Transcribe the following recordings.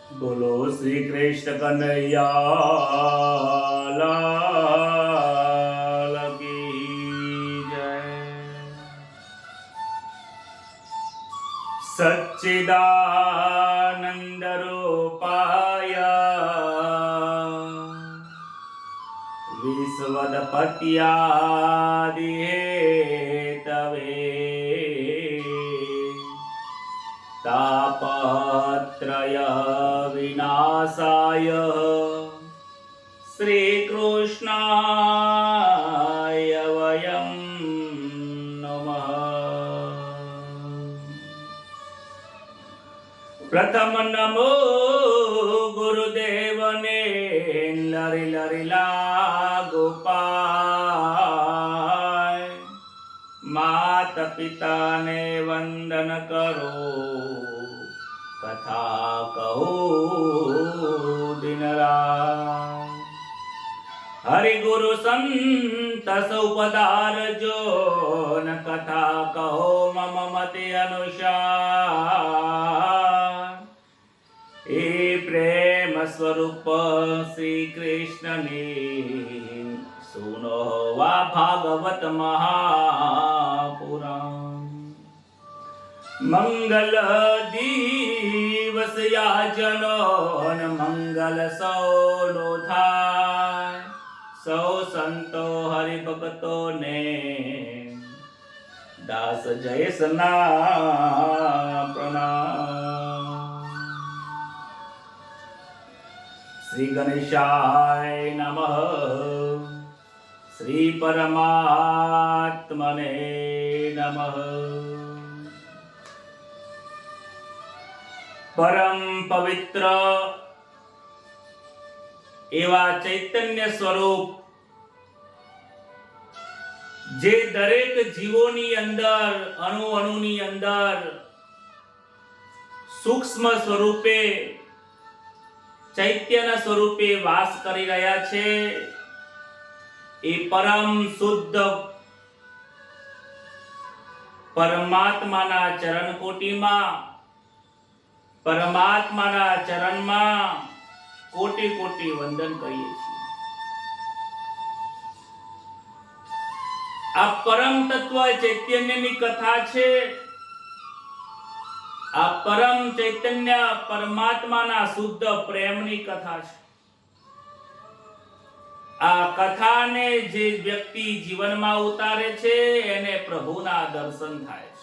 બોલો શ્રી કૃષ્ણ કનૈયા લાલ કી જય। સચ્ચિદાનંદ રૂપાય વિશ્વદપત્યાદિ હેતવે તાપત્રય વિનાશાય શ્રી કૃષ્ણાય વયમ નમઃ। પ્રથમ નમો ગુરુદેવને લરી લરી લાગુ પાય। માત પિતાને વંદન કરો કથા કહો દિન રાત। હરિ ગુરુ સંત સૌ પધારજો ન કથા કહો મમ મતિ અનુસાર। એ પ્રેમ સ્વરૂપ શ્રી કૃષ્ણની સુનો વા ભાગવત મહાપુરાણ। મંગલ દિવસ યાજનો મંગલ સૌનો થાય। સૌ સંતો હરિભક્તો ને દાસ જયસના પ્રણામ। શ્રી ગણેશાય નમઃ। શ્રી પરમાત્મને નમઃ। પરમ પવિત્ર એવા ચૈતન્ય સ્વરૂપ જે દરેક જીવોની અંદર અણુ અણુની અંદર સૂક્ષ્મ સ્વરૂપે ચૈત્યના સ્વરૂપે વાસ કરી રહ્યા છે એ પરમ શુદ્ધ પરમાત્માના ચરણ કોટીમાં પરમાત્માના ચરણમાં કોટી કોટી વંદન કરીએ છીએ। આ પરમ તત્વ ચૈતન્યની કથા છે। આ પરમ ચૈતન્ય પરમાત્માના શુદ્ધ પ્રેમની કથા છે। આ કથાને જે વ્યક્તિ જીવનમાં ઉતારે છે એને પ્રભુના દર્શન થાય છે।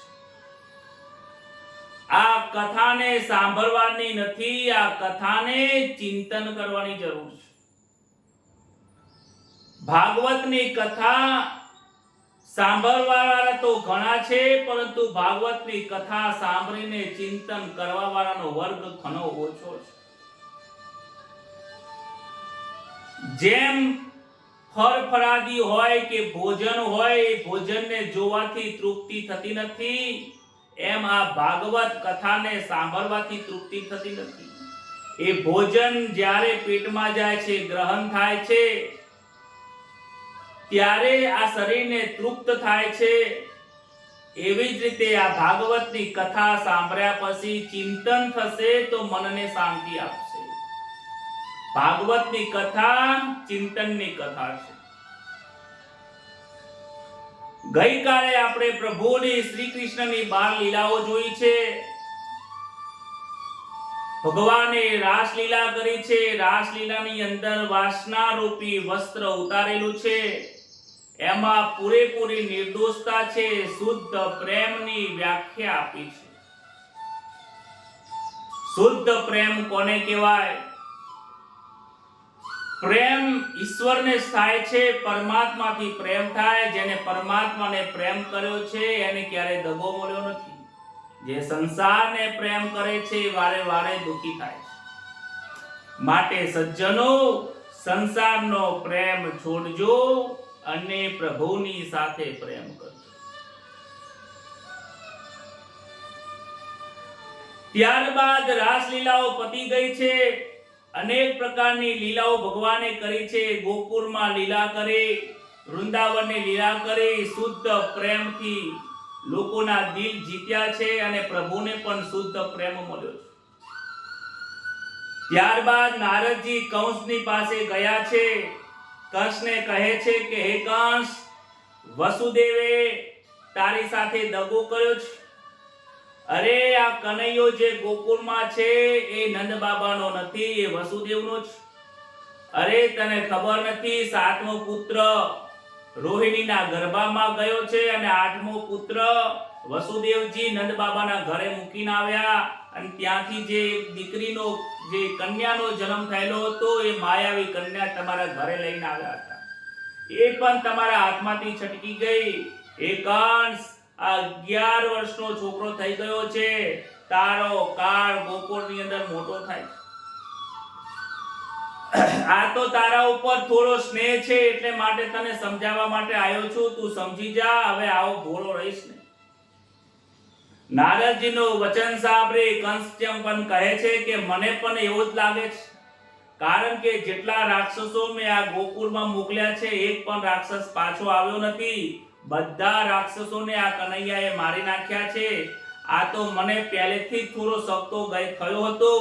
આ કથાને સાંભળવાની નથી, આ કથાને ચિંતન કરવાની જરૂર છે। ભાગવતની કથા સાંભળવાવાળા તો ઘણા છે, પરંતુ ભાગવતની કથા સાંભળીને ચિંતન કરવા વાળાનો વર્ગ ઘણો ઓછો છે। જેમ ફળફળાદી હોય કે ભોજન હોય, એ ભોજનને જોવાથી તૃપ્તિ થતી નથી, એમ આ ભાગવત કથાને સાંભળવાથી તૃપ્તિ થતી નથી। એ ભોજન જ્યારે પેટમાં જાય છે, ગ્રહણ થાય છે, ત્યારે આ શરીરને તૃપ્ત થાય છે। એવી જ રીતે આ ભાગવતની કથા સાંભળ્યા પછી ચિંતન થશે તો મનને શાંતિ આપશે। ભાગવતની કથા ચિંતનની કથા છે। ગઈકાલે આપણે પ્રભુની શ્રી કૃષ્ણની બાળ લીલાઓ જોઈ છે। ભગવાને રાસલીલા કરી છે। રાસલીલાની અંદર વાસના રૂપી વસ્ત્ર ઉતારેલું છે। એમાં પૂરેપૂરી નિર્દોષતા છે, શુદ્ધ પ્રેમની વ્યાખ્યા આપી છે। શુદ્ધ પ્રેમ કોને કહેવાય? પ્રેમ ઈશ્વરને થાય છે, પરમાત્માથી પ્રેમ થાય। જેને પરમાત્માને પ્રેમ કર્યો છે એને ક્યારે દગો મળ્યો નથી। જે સંસારને પ્રેમ કરે છે વારે વારે દુખી થાય છે। માટે સજ્જનો સંસારનો પ્રેમ છોડજો અને પ્રભુની સાથે પ્રેમ કરજો। ત્યારબાદ રાસલીલાઓ પતી ગઈ છે। અનેક પ્રકારની લીલાઓ ભગવાને કરી છે। ગોકુળમાં લીલા કરી, વૃંદાવનની લીલા કરી, શુદ્ધ પ્રેમથી લોકોના દિલ જીત્યા છે અને પ્રભુને પણ શુદ્ધ પ્રેમ મળ્યો છે। ત્યારબાદ નારદજી કંસની પાસે ગયા છે. કંસને કહે છે કે હે કંસ, વસુદેવે તારી સાથે દગો કર્યો છે. અરે આ કનૈયો જે ગોકુળમાં છે એ નંદ બાબાનો નથી, એ વસુદેવનો છે. અરે તને ખબર નથી, 7મો પુત્ર રોહિણીના ગર્ભામાં ગયો છે અને 8મો પુત્ર વસુદેવજી નંદ બાબાના ઘરે મૂકીને આવ્યા અને ત્યાંથી જે દીકરીનો જે કન્યાનો જન્મ થયેલો હતો એ માયાવી કન્યા તમારા ઘરે લઈને આવ્યા હતા. એ પણ તમારા હાથમાંથી છટકી ગઈ. એ કંસ, આ 11 વર્ષનો છોકરો થઈ ગયો છે. તારો કાળ ગોકુળની અંદર મોટો થાય છે. આ તો તારા ઉપર થોડો સ્નેહ છે એટલે માટે તને સમજાવવા માટે આવ્યો છું. તું સમજી જા, હવે આવો ભોળો રહીશ નહીં. નારદજીનું વચન સાંભળી કંસ પણ કહે છે કે મને પણ એવું જ લાગે છે, કારણ કે જેટલા રાક્ષસો મેં આ ગોકુળમાં મોકલ્યા છે એક પણ રાક્ષસ પાછો આવ્યો નથી. બધા રાક્ષસોને આ કનૈયાએ મારી નાખ્યા છે. આ તો મને પહેલેથી જ થોડો શક થયો હતો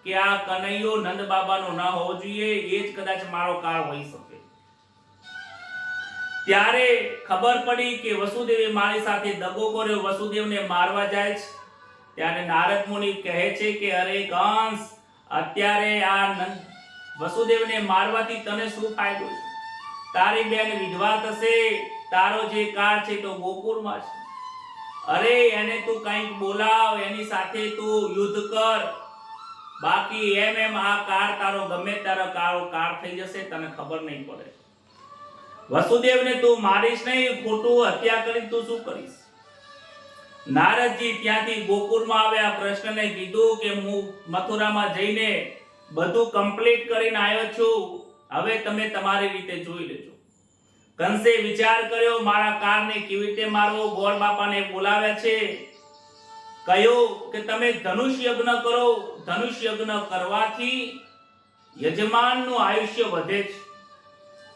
કે આ કનૈયો નંદ બાબાનો ન હોવો જોઈએ, એ જ કદાચ મારો કાળ હોઈ શકે. ત્યારે ખબર પડી કે વસુદેવે મારી સાથે દગો કર્યો, વસુદેવને મારવા જાય છે. ત્યારે નારદ મુનિ કહે છે કે અરે કંસ, અત્યારે આ વસુદેવને મારવાથી તને શું ફાયદો છે? તારી બેન વિધવા થશે, તારો જે કાળ છે તો ગોકુળમાં છે. અરે એને તું કંઈક બોલાવ, એની સાથે તું યુદ્ધ કર. બાકી એમ આ કાળ તારો ગમે તારો કાળ થઈ જશે, તને ખબર નહીં પડે. વસુદેવને તું મારીશ નહીં, ખોટું હત્યા કરી તું શું કરીશ? નારદજી ત્યાંથી ગોકુળમાં આવ્યા. કૃષ્ણને કીધું કે હું મથુરામાં જઈને બધું કમ્પ્લીટ કરીને આવ્યો છું, હવે તમે તમારી રીતે જોઈ લેજો. કંસે વિચાર કર્યો, મારા કાળને કેવી રીતે મારવો. ગોળ બાપાને બોલાવ્યા છે. કહ્યું કે તમે ધનુષ યજ્ઞ કરો. ધનુષ યજ્ઞ કરવાથી યજમાનનું આયુષ્ય વધે છે,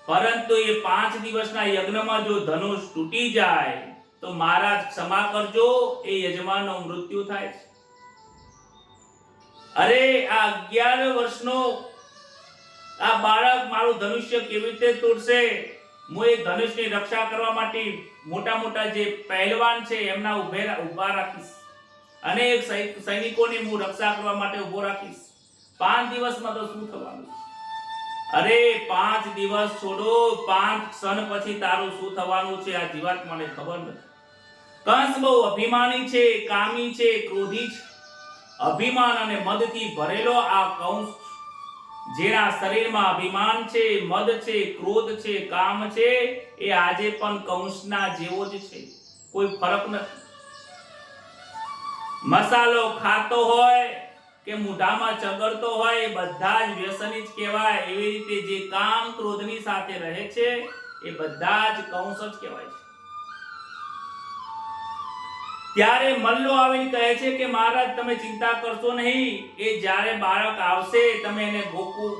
પરંતુ એ 5 દિવસના યજ્ઞમાં જો ધનુષ તૂટી જાય તો મહારાજ ક્ષમા કરજો, એ યજમાનનું મૃત્યુ થાય છે. અરે આ 11 વર્ષનો આ બાળક મારું ધનુષ્ય કેવી રીતે તોડશે? હું એ ધનુષની રક્ષા કરવા માટે મોટા મોટા જે પહેલવાન છે એમના ઉભા રાખીશ અને સૈનિકોની હું રક્ષા કરવા માટે ઉભો રાખીશ. 5 દિવસમાં તો શું થવાનું? અરે 5 દિવસ છોડો, 5 ક્ષણ પછી તારું શું થવાનું છે આ જીવાત મને ખબર નથી. કંસ બહુ અભિમાની છે, કામી છે, ક્રોધી છે. અભિમાન અને મદથી ભરેલો આ કંસ, જેના શરીરમાં અભિમાન છે, મદ છે, ક્રોધ છે, કામ છે, એ આજે પણ કંસના જેવો જ છે, કોઈ ફરક નથી. મસાલો ખાતો હોય કે મોઢામાં ચગડતો હોય, એ બધા જ વ્યસની જ કહેવાય. એવી રીતે જે કામ ક્રોધની સાથે રહે છે એ બધા જ કંસ જ કહેવાય છે. ત્યારે મલ્લો આવીને કહે છે કે મહારાજ તમે ચિંતા કરશો નહીં, એ જ્યારે બાળક આવશે તમે એને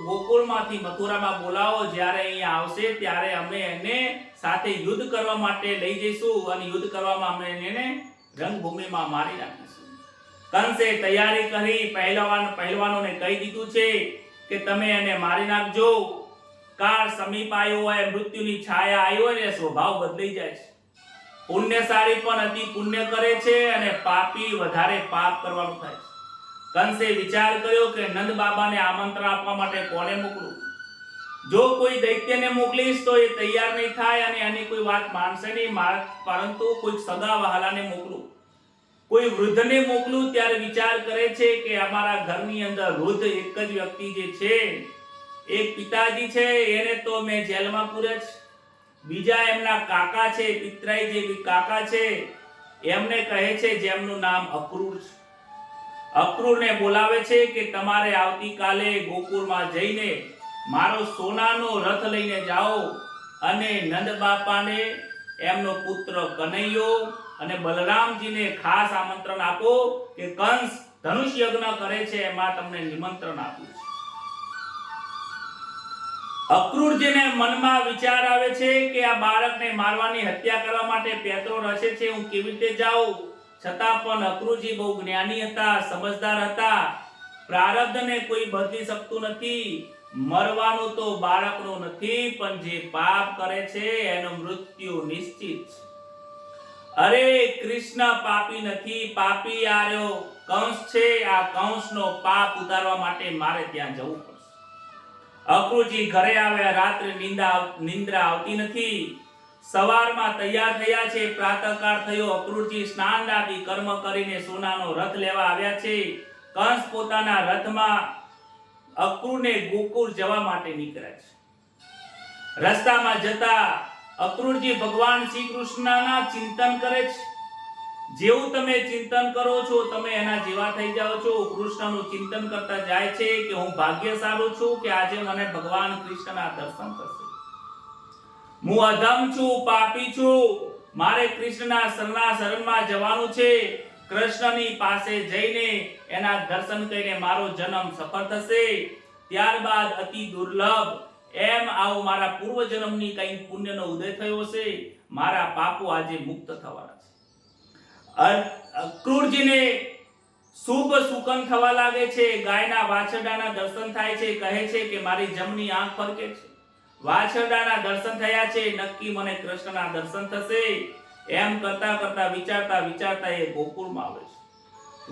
ગોકુળમાંથી મથુરામાં બોલાવો. જ્યારે અહીંયા આવશે ત્યારે અમે એને સાથે યુદ્ધ કરવા માટે લઈ જઈશું અને યુદ્ધ કરવામાં અમે એને રંગભૂમિમાં મારી નાખીશું. કંસે તૈયારી કરી પહેલવાનોને કહી દીધું છે કે તમે એને મારી નાખજો. કાળ સમીપ આવ્યો હોય, મૃત્યુની છાયા આવી હોય ને સ્વભાવ બદલાઈ જાય છે. પુણ્યશાળી પણ અતિ પુણ્ય કરે છે અને પાપી વધારે પાપ કરવાનું થાય છે. કંસે વિચાર કર્યો કે નંદ બાબાને આમંત્રણ આપવા માટે કોને મોકલું? જો કોઈ દૈત્યને મોકલીશ તો એ તૈયાર નહીં થાય અને એની કોઈ વાત માનશે નહીં, પરંતુ કોઈ સગા વહાલાને મોકલું, કોઈ વૃદ્ધને મોકલું. ત્યારે વિચાર કરે છે કે અમારા ઘરની અંદર વૃદ્ધ એક જ વ્યક્તિ જે છે, એક પિતાજી છે, એને તો મેં જેલમાં પૂર્યા છે. બીજા એમના કાકા છે, પિતરાઈ જે કાકા છે, એમને કહે છે, જેમનું નામ અક્રૂર છે. અક્રૂરને બોલાવે છે કે તમારે આવતીકાલે ગોકુળમાં જઈને મારો સોનાનો રથ લઈને જાઓ અને નંદ બાપાને, એમનો પુત્ર કનૈયો અને બલરામજીને ખાસ આમંત્રણ આપો કે કંસ ધનુષ યજ્ઞ કરે છે, એમાં તમને નિમંત્રણ આપ્યું છે. અક્રૂરજીને મનમાં વિચાર આવે છે કે આ બાળકને મારવાની હત્યા કરવા માટે પેત્રો રચે છે, હું કેવી રીતે જાઉં? છતાં પણ અક્રૂરજી બહુ જ્ઞાની હતા, સમજદાર હતા. પ્રારબ્ધને કોઈ બદલી શકતું નથી. મરવાનું તો બાળકનું નથી, પણ જે પાપ કરે છે એનું મૃત્યુ નિશ્ચિત છે. અરે કૃષ્ણ પાપી નથી, પાપી આર્યો કંસ છે. આ કંસનો પાપ ઉતારવા માટે મારે ત્યાં જવું પડશે. અક્રૂરજી ઘરે આવ્યા. રાત્રે નિંદ્રા આવતી નથી. સવારમાં તૈયાર થયા છે. પ્રાતઃકાળ થયો. અક્રૂરજી સ્નાન આદિ કર્મ કરીને સોનાનો રથ લેવા આવ્યા છે. કંસ પોતાના રથમાં અક્રૂરને ગોકુળ જવા માટે નીકળ્યા છે. રસ્તામાં જતા અક્રૂરજી ભગવાન શ્રી કૃષ્ણના ચિંતન કરે છે. જેવું તમે ચિંતન કરો છો તમે એના જેવા થઈ જાઓ છો. કૃષ્ણનું ચિંતન કરતા જાય છે કે હું ભાગ્યશાળી છું કે આજે મને ભગવાન કૃષ્ણના દર્શન થશે. હું અધમ છું, પાપી છું, મારે કૃષ્ણના શરણમાં જવાનું છે. કૃષ્ણની પાસે જઈને એના દર્શન કરીને મારો જન્મ સફળ થશે. ત્યારબાદ અતિ દુર્લભ એમ આવો મારા પૂર્વ જન્મની કઈ પુણ્યનો ઉદય થયો છે. મારા પાપો આજે મુક્ત થવાના છે. અક્રૂરજીને શુભ સુકન થવા લાગે છે. ગાયના વાછરડાના દર્શન થાય છે. કહે છે કે મારી જમણી આંખ ફરકે છે. વાછરડાના દર્શન થયા છે. નક્કી મને કૃષ્ણના દર્શન થશે. એમ કરતા કરતા વિચારતા એ ગોકુળમાં આવે છે.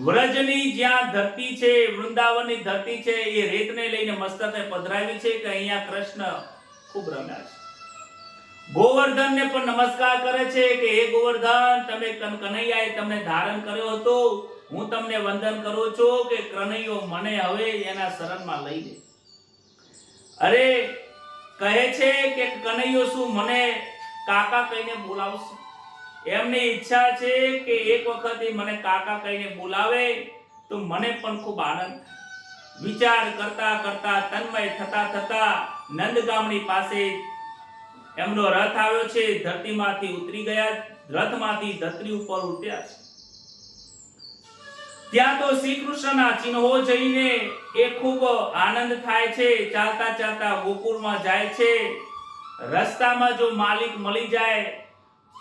વ્રજની જ્યાં ધરતી છે, વૃંદાવનની ધરતી છે, એ રેતને લઈને મસ્તકે પધરાવી છે કે અહીંયા કૃષ્ણ ખૂબ રમ્યા છે. ગોવર્ધનને પણ નમસ્કાર કરે છે કે હે ગોવર્ધન, તમે કનૈયાએ તમને ધારણ કર્યો હતો. હું તમને વંદન કરું છું કે કનૈયો મને હવે એના શરણમાં લઈ લે. અરે કહે છે કે કનૈયો શું મને કાકા કહીને બોલાવશે? એમની ઈચ્છા છે કે એક વખત મને કાકા કહીને બોલાવે તો મને પણ ખૂબ આનંદ. વિચાર કરતા કરતા તન્મય થતા નંદગામની પાસે એમનો રથ આવ્યો છે. ધરતીમાંથી ઉતરી ગયા. રથમાંથી ધરતી ઉપર ઉતર્યા છે. ત્યાં તો શ્રી કૃષ્ણના ચિહ્નો જઈને એ ખૂબ આનંદ થાય છે. ચાલતા ગોકુળમાં જાય છે. રસ્તામાં જો માલિક મળી જાય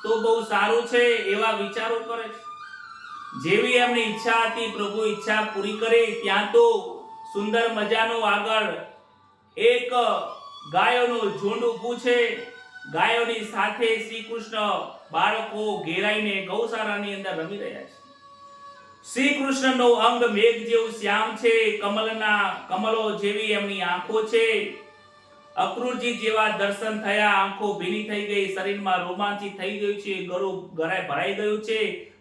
તો બહુ સારું છે એવા વિચારો કરે છે. જેવી એમની ઈચ્છા હતી પ્રભુ ઈચ્છા પૂરી કરી. ત્યાં તો સુંદર મજાનું આગળ એક ગાયોનું ઝુંડ ઊભું છે. ગાયોની સાથે શ્રી કૃષ્ણ બાળકો ઘેરાઈને ગૌશાળાની અંદર રમી રહ્યા છે. શ્રી કૃષ્ણનો અંગ મેઘ જેવું શ્યામ છે. કમલો જેવી એમની આંખો છે. અક્રૂરજી જેવા દર્શન થયા. આંખો ભીની થઈ ગઈ. શરીરમાં રોમાંચિત થઈ ગયું છે. ગળું ભરાઈ ગયું છે.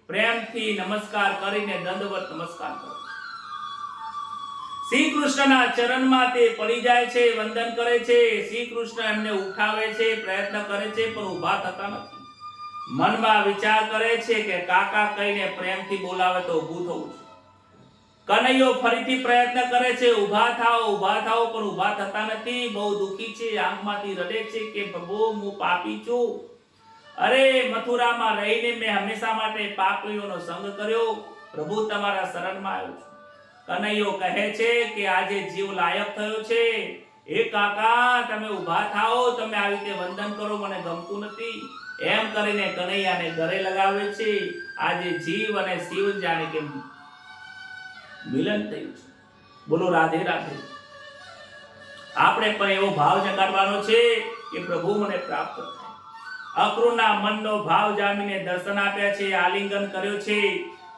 પ્રેમથી નમસ્કાર કરીને દંડવત નમસ્કાર કરે. શ્રી કૃષ્ણના ચરણમાં તે પડી જાય છે. વંદન કરે છે. શ્રી કૃષ્ણ એમને ઉઠાવે છે. પ્રયત્ન કરે છે પણ ઊભા થતા નથી. મનમાં વિચાર કરે છે કે કાકા કહીને પ્રેમથી બોલાવે તો ઊભું થવું છે. કનૈયો ફરીથી પ્રયત્ન કરે છે. ઊભા થાઓ પણ ઊભા થતા નથી. બહુ દુખી છે. આંખમાંથી રડે છે કે પ્રભુ હું પાપી છું. અરે મથુરામાં રહીને મેં હંમેશા માટે પાપીઓનો સંગ કર્યો. પ્રભુ તમારા શરણમાં આવ્યો છું. કનૈયો કહે છે કે આજે જીવ લાયક થયો છે. એ કાકા તમે ઊભા થાઓ, તમે આવી રીતે વંદન કરો, મને ગમતું નથી. એમ કરીને કનૈયાને ગળે લગાવે છે. આજે જીવ અને શિવ જાણે કે મિલન થયું છે. બોલો રાધે રાધે. આપણે પણ એવો ભાવ જગાડવાનો છે કે પ્રભુ મને પ્રાપ્ત થાય. અક્રૂરના મનનો ભાવ જામીને દર્શન આપ્યા છે. આલિંગન કર્યો છે.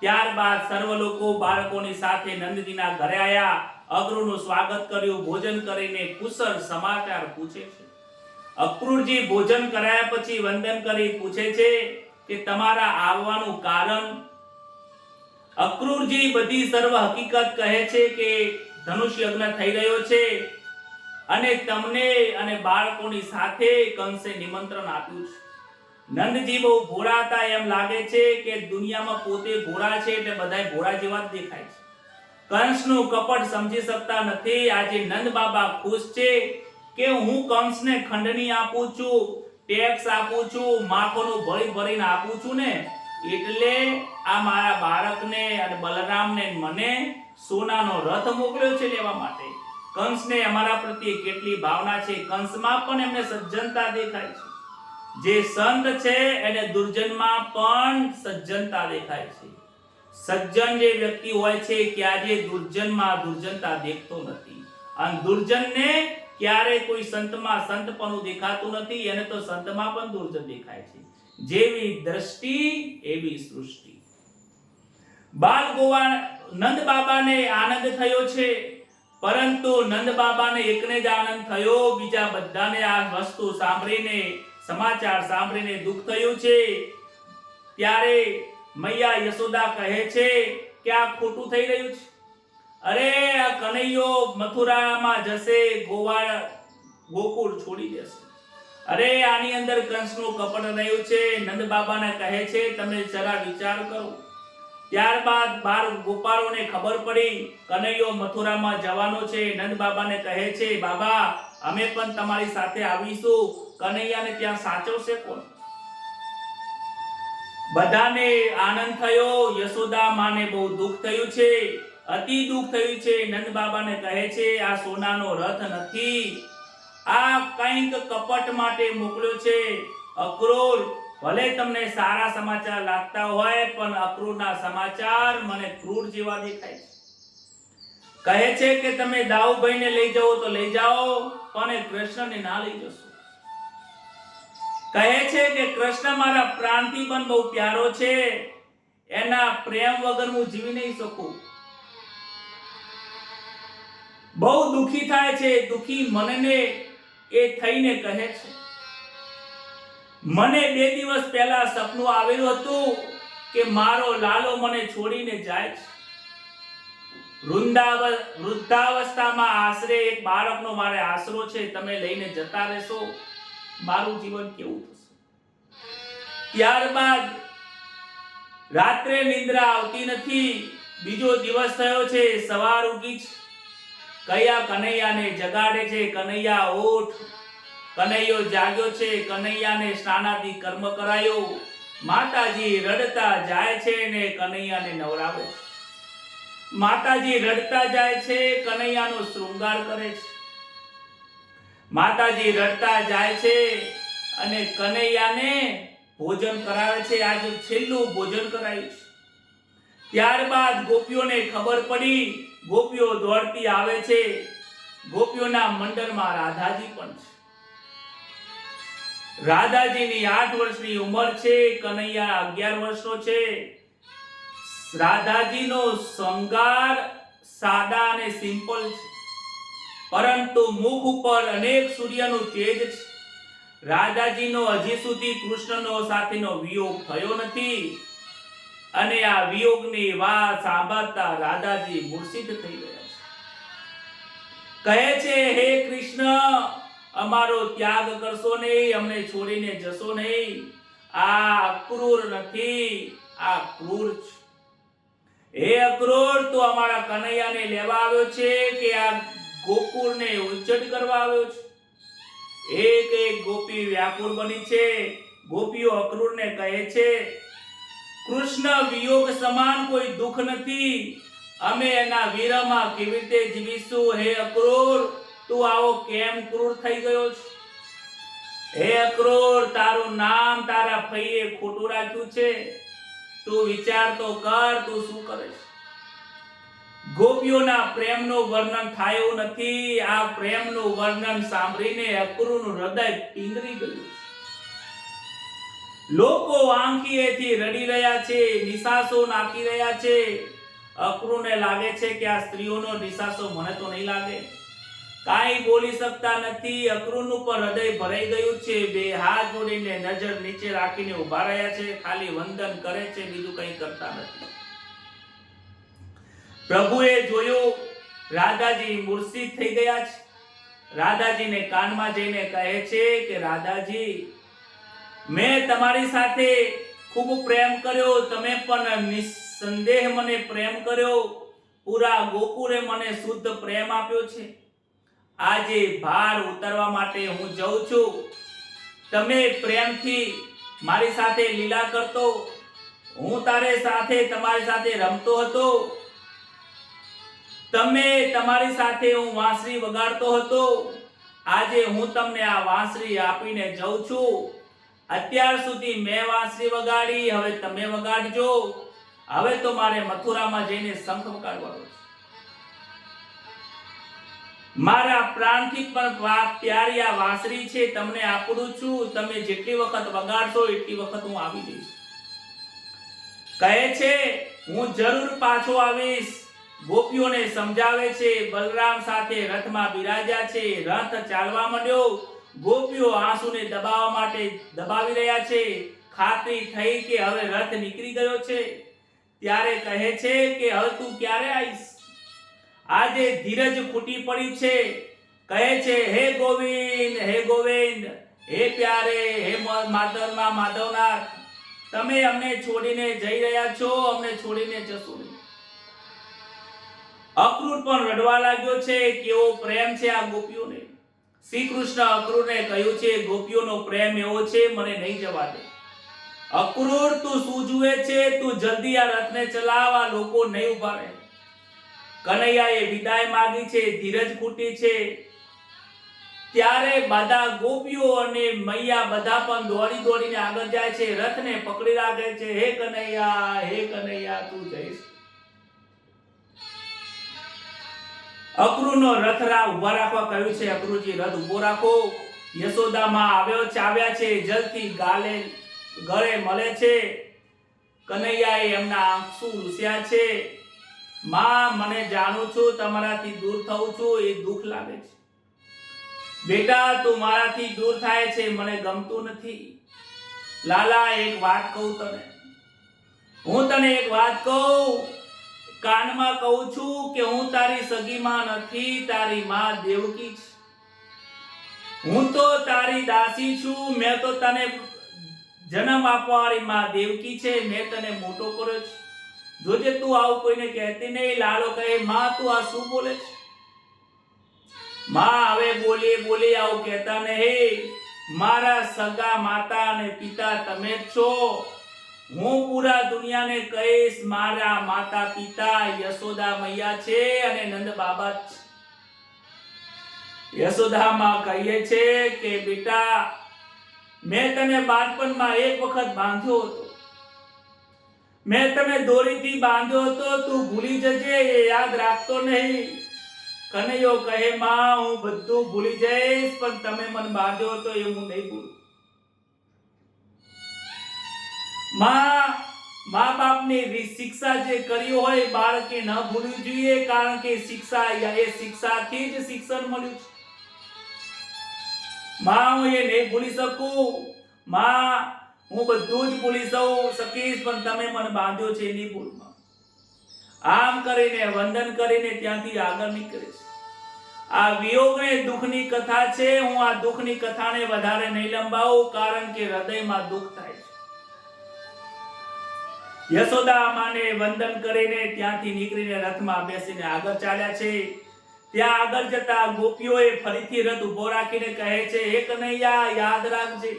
ત્યારબાદ સર્વ લોકો બાળકોની સાથે નંદજીના ઘરે આવ્યા. અક્રૂરનું સ્વાગત કર્યું. ભોજન કરીને કુશળ સમાચાર પૂછે છે. અક્રૂરજી ભોજન કરાયા પછી વંદન કરી પૂછે છે કે તમારા આવવાનું કારણ? અક્રૂરજી બધી સર્વ હકીકત કહે છે કે ધનુષ યજ્ઞ થઈ રહ્યો છે અને તમને અને બાળકોની સાથે કંસે નિમંત્રણ આપ્યું છે. નંદજી બહુ ભોળા હતા. એમ લાગે છે કે દુનિયામાં પોતે ભોળા છે એટલે બધાય ભોળા જેવા જ દેખાય છે. કંસનું કપટ સમજી શકતા નથી. આજે નંદ બાબા ખુશ છે કે હું કંસને ખંડણી આપું છું, ટેક્સ આપું છું, માખોનું ભરીને આપું છું ને, એટલે આ મારા બાળકને અને બલરામને મને સોનાનો રથ મોકલ્યો છે લેવા માટે. કંસને અમારા પ્રત્યે કેટલી ભાવના છે. કંસમાં પણ એમને સજ્જનતા દેખાય છે. જે સંત છે એને દુર્જનમાં પણ સજ્જનતા દેખાય છે. સજ્જન જે વ્યક્તિ હોય છે ક્યારે દુર્જનમાં દુર્જનતા દેખતો નથી, અને દુર્જનને ક્યારે કોઈ સંતમાં સંતપણું દેખાતું નથી, એને તો સંતમાં પણ દુર્જન દેખાય છે. જેવી દ્રષ્ટિ એવી સૃષ્ટિ. બાલ ગોવા નંદ બાબાને આનંદ થયો છે, પરંતુ નંદ બાબાને એકને જ આનંદ થયો, બીજા બધાને આ વસ્તુ સાંભળીને, સમાચાર સાંભળીને દુઃખ થયું છે. ત્યારે મૈયા યશોદા કહે છે કે આ ખોટું થઈ રહ્યું છે. અરે આ કનૈયો મથુરામાં જશે, ગોકુળ છોડી દેશે. અરે આની અંદર કંસનું કપટ રહ્યું છે. નંદ બાબાને કહે છે તમે જરા વિચાર કરો. ત્યારબાદ 12 ગોપાળોને ખબર પડી કનૈયો મથુરામાં જવાનો છે. નંદ બાબાને કહે છે બાબા અમે પણ તમારી સાથે આવીશું. કનૈયાને ત્યાં સાચવશે કોણ? બધાને આનંદ થયો. યશોદા માને બહુ દુઃખ થયું છે, અતિ દુઃખ થયું છે. નંદ બાબાને કહે છે આ સોનાનો રથ નથી, આ કંઈક કપટ માટે મોકલ્યો છે. અક્રૂર, ભલે તમને સારા સમાચાર લાગતા હોય પણ અક્રૂરના સમાચાર મને ક્રૂર જેવા દેખાય છે. કહે છે કે તમે દાઉભાઈને લઈ જાઓ તો લઈ જાઓ, પણ કૃષ્ણને ના લઈ જશો. કહે છે કે કૃષ્ણ મારા પ્રાણથી પણ બહુ પ્યારો છે, એના પ્રેમ વગર હું જીવી નહીં શકું. બહુ દુખી થાય છે. દુખી મનને એ થઈને કહે છે મને 2 દિવસ પહેલા સપનું આવેલું હતું કે મારો લાલો મને છોડીને જાય છે. વૃદ્ધાવસ્થામાં આશરે એક બાળકનો મારે આશરો છે, તમે લઈને જતા રહેશો, મારું જીવન કેવું થશે? ત્યારબાદ રાત્રે નિંદ્રા આવતી નથી. બીજો દિવસ થયો છે, સવાર ઉગી છે. કયા કનૈયાને જગાડે છે, કનૈયા ઉઠ. કનૈયો જાગ્યો છે. કનૈયાને સ્નાનાદિ કર્મ કરાયો. માતાજી રડતા જાય છે ને કનૈયાને નવરાવે છે. માતાજી રડતા જાય છે, કનૈયાનો શૃંગાર કરે છે. માતાજી રડતા જાય છે અને કનૈયાને ભોજન કરાવે છે. આજે છેલ્લું ભોજન કરાયું છે. ત્યારબાદ ગોપીઓને ખબર પડી. ગોપીઓ દોડતી આવે છે. ગોપીઓના મંડળમાં રાધાજી પણ છે. રાધાજીની 8 વર્ષની ઉંમર છે, કનૈયા 11 વર્ષનો છે. રાધાજીનો શૃંગાર સાદા અને સિમ્પલ છે, પરંતુ મુખ ઉપર અનેક સૂર્યનું તેજ છે. રાધાજીનો હજી સુધી કૃષ્ણનો સાથેનો વિયોગ થયો નથી, અને આ વિયોગની વાત સાંભળતા રાધાજી મૂર્છિત થઈ ગયા છે. કહે છે હે કૃષ્ણ, અમારો ત્યાગ કરશો નહીં, અમને છોડીને જશો નહીં. આ અક્રૂર નથી, આ ક્રૂર છે. હે અક્રૂર, તો અમારા કનૈયાને લેવા આવ્યો છે કે આ ગોકુળને ઉચ્છેદ કરવા આવ્યો છે? એક એક ગોપી વ્યાકુળ બની છે. ગોપીઓ અક્રૂરને કહે છે કૃષ્ણ વિયોગ સમાન કોઈ દુઃખ નથી, અમે એના વિરહમાં કેવી રીતે જીવીશું? હે અક્રૂર, તું આવો કેમ ક્રૂર થઈ ગયો છે? હે અક્રૂર, તારું નામ તારા ફઈએ ખોટું રાખ્યું છે. તું વિચાર તો કર, તું શું કરે છે? ગોપીઓના પ્રેમનું વર્ણન થયું નથી. આ પ્રેમનું વર્ણન સાંભળીને અક્રૂરનું હૃદય પીંગળી ગયું. લોકો આંખીએથી રડી રહ્યા છે, નિશાસો નાખી રહ્યા છે. અક્રૂરને લાગે છે કે આ સ્ત્રીઓનો નિશાસો મને તો નહીં લાગે. કાંઈ બોલી શકતા નથી. અક્રૂરનું પણ હૃદય ભરાઈ ગયું છે. બે હાથ જોડીને નજર નીચે રાખીને ઊભા રહ્યા છે. ખાલી વંદન કરે છે, બીજું કંઈ કરતા નથી. પ્રભુએ જોયું રાધાજી મૂર્છિત થઈ ગયા છે. રાધાજીને કાનમાં જઈને કહે છે કે રાધાજી, મેં તમારી સાથે ખૂબ પ્રેમ કર્યો, તમે પણ નિસંદેહ મને પ્રેમ કર્યો. પૂરા ગોકુળે મને શુદ્ધ પ્રેમ આપ્યો છે. આજે ભાર ઉતારવા માટે હું જઉં છું. તમે પ્રેમથી મારી સાથે લીલા કરતો, હું તમારી સાથે રમતો હતો. તમારી સાથે હું વાંસળી વગાડતો હતો. આજે હું તમને આ વાંસળી આપીને જઉં છું. અત્યાર સુધી મેં વાંસળી વગાડી, હવે તમે વગાડજો. હવે તો મારે મથુરામાં જઈને શંખ વગાડવાનો છે. મારા પ્રાણથી પણ પ્યારી આ વાંસળી છે તમને આપું છું, તમે જેટલી વખત વગાડશો એટલી વખત હું આવી જઈશ. કહે છે હું જરૂર પાછો આવીશ. ગોપીઓને સમજાવે છે. બલરામ સાથે રથમાં બિરાજ્યા છે. રથ ચાલવા માંડ્યો. ગોપીઓ આંસુને દબાવવા માટે દબાવી રહ્યા છે. ખાતરી થઈ કે હવે રથ નીકળી ગયો છે. ત્યારે કહે છે કે હવે તું ક્યારે આવીશ? આજે ધીરજ ખૂટી પડી છે. કહે છે હે ગોવિંદ, હે ગોવિંદ, હે પ્યારે, હે માધવના માધવનાથ, તમે અમને છોડીને જઈ રહ્યા છો, અમને છોડીને જશો નહીં. અક્રૂર પણ રડવા લાગ્યો છે. કેવો પ્રેમ છે આ ગોપીઓને. શ્રી કૃષ્ણ અક્રૂરને કહ્યું છે ગોપીઓનો પ્રેમ એવો છે મને નહીં જવા દે. અક્રૂર તું શું જુએ છે? તું જલ્દી આ રથને ચલાવ, આ લોકો નહીં ઉભા રહે. કનૈયાએ વિદાય માંગી છે. ધીરજ ખૂટી છે. ત્યારે બધા ગોપીઓ અને મૈયા બધા પણ દોડી દોડીને આગળ જાય છે. રથને પકડી રાખે છે. હે કનૈયા, હે કનૈયા, તું જઈશ. અક્રૂરનો રથ ઉભા રાખવા કહ્યું છે. અક્રૂરજી રથ ઉભો રાખો. યશોદામાં આવ્યા છે. જલ્દી ગળે મળે છે. કનૈયાએ એમના આંસુ લૂસ્યા છે. માં, મને જાણું છું તમારાથી દૂર થઉં છું એ દુઃખ લાગે છે. બેટા તું મારાથી દૂર થાય છે મને ગમતું નથી. લાલા એક વાત કહું તને, હું તને એક વાત કહું, કાનમાં કહું છું કે હું તારી સગી માં નથી, તારી માં દેવકી છે. હું તો તારી દાસી છું. મેં તો તને જન્મ આપવાવાળી માં દેવકી છે. મેં તને મોટો કર્યો છે. જોજે તું આવું કોઈને કહેતી નહીં. લાલો કહે માં તું આ શું બોલે છે? માં હવે બોલી આવું કહેતા નહીં. મારા સગા માતા અને પિતા તમે જ છો. હું પૂરા દુનિયાને કહીશ મારા માતા પિતા યશોદા મૈયા છે અને નંદ બાબા છે. યશોદામાં કહીએ છે કે બેટા મેં તને બાળપણમાં એક વખત બાંધ્યો હતો. મેં તને દોરીથી બાંધ્યો હતો. તું ભૂલી જજે, એ યાદ રાખતો નહીં. કનૈયો કહે માં હું બધું ભૂલી જઈશ, પણ તમે મને બાંધ્યો હતો એ હું નહીં ભૂલું. માં બાપની શિક્ષા જે કરી હોય બાળકે ન ભૂલવી જોઈએ, કારણ કે શિક્ષાથી જ શિક્ષણ મળ્યું છે. માં હું એ નહીં ભૂલી શકું. માં હું બધું જ ભૂલી શકીશ, પણ તમે મને બાંધ્યો છે એની ભૂલમાં. આમ કરીને વંદન કરીને ત્યાંથી આગળ નીકળે છે. આ વિયોગ ને દુઃખની કથા છે. હું આ દુઃખની કથાને વધારે નહીં લંબાવું, કારણ કે હૃદયમાં દુઃખ થાય છે. યશોદા માને વંદન કરીને ત્યાંથી નીકળીને રથમાં બેસીને આગળ ચાલ્યા છે. ત્યાં આગળ જતા ગોપીઓએ ફરીથી રથ ઉભો રાખીને કહે છે હે કનૈયા યાદ રાખજે,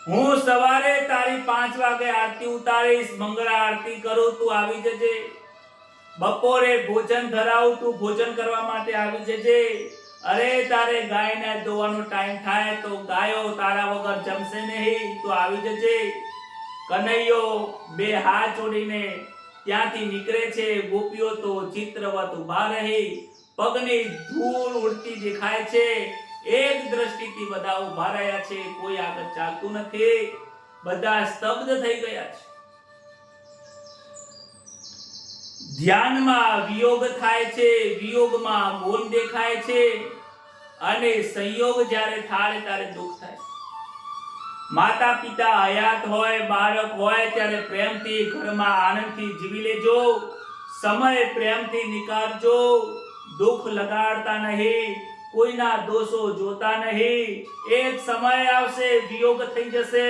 હું સવારે તારી 5 વાગે આરતી ઉતારીશ, મંગળા આરતી કરું, તું આવી જજે. બપોરે ભોજન ધરાવું, તું ભોજન કરવા માટે આવી જજે. અરે તારે ગાયને દોવાનો ટાઈમ થાય તો ગાયો તારા વગર જમશે નહીં, તું આવી જજે. કનૈયો 2 હાથ જોડીને ત્યાંથી નીકળે છે. ગોપીઓ તો ચિત્રવત ઉભા રહી, પગની ધૂળ ઉડતી દેખાય છે. એક દ્રષ્ટિથી બધા ઉભા રહ્યા છે. કોઈ આગળ ચાલતું નથી. બધા સ્તબ્ધ થઈ ગયા છે. ધ્યાનમાં વિયોગ થાય છે, વિયોગમાં મૌન દેખાય છે, અને સંયોગ જ્યારે થાય ત્યારે દુઃખ થાય. માતા પિતા હયાત હોય, બાળક હોય ત્યારે પ્રેમથી ઘરમાં આનંદથી જીવી લેજો. સમય પ્રેમથી નીકાળજો. દુઃખ લગાડતા નહીં, કોઈના દોષો જોતા નહીં. એક સમય આવશે વિયોગ થઈ જશે,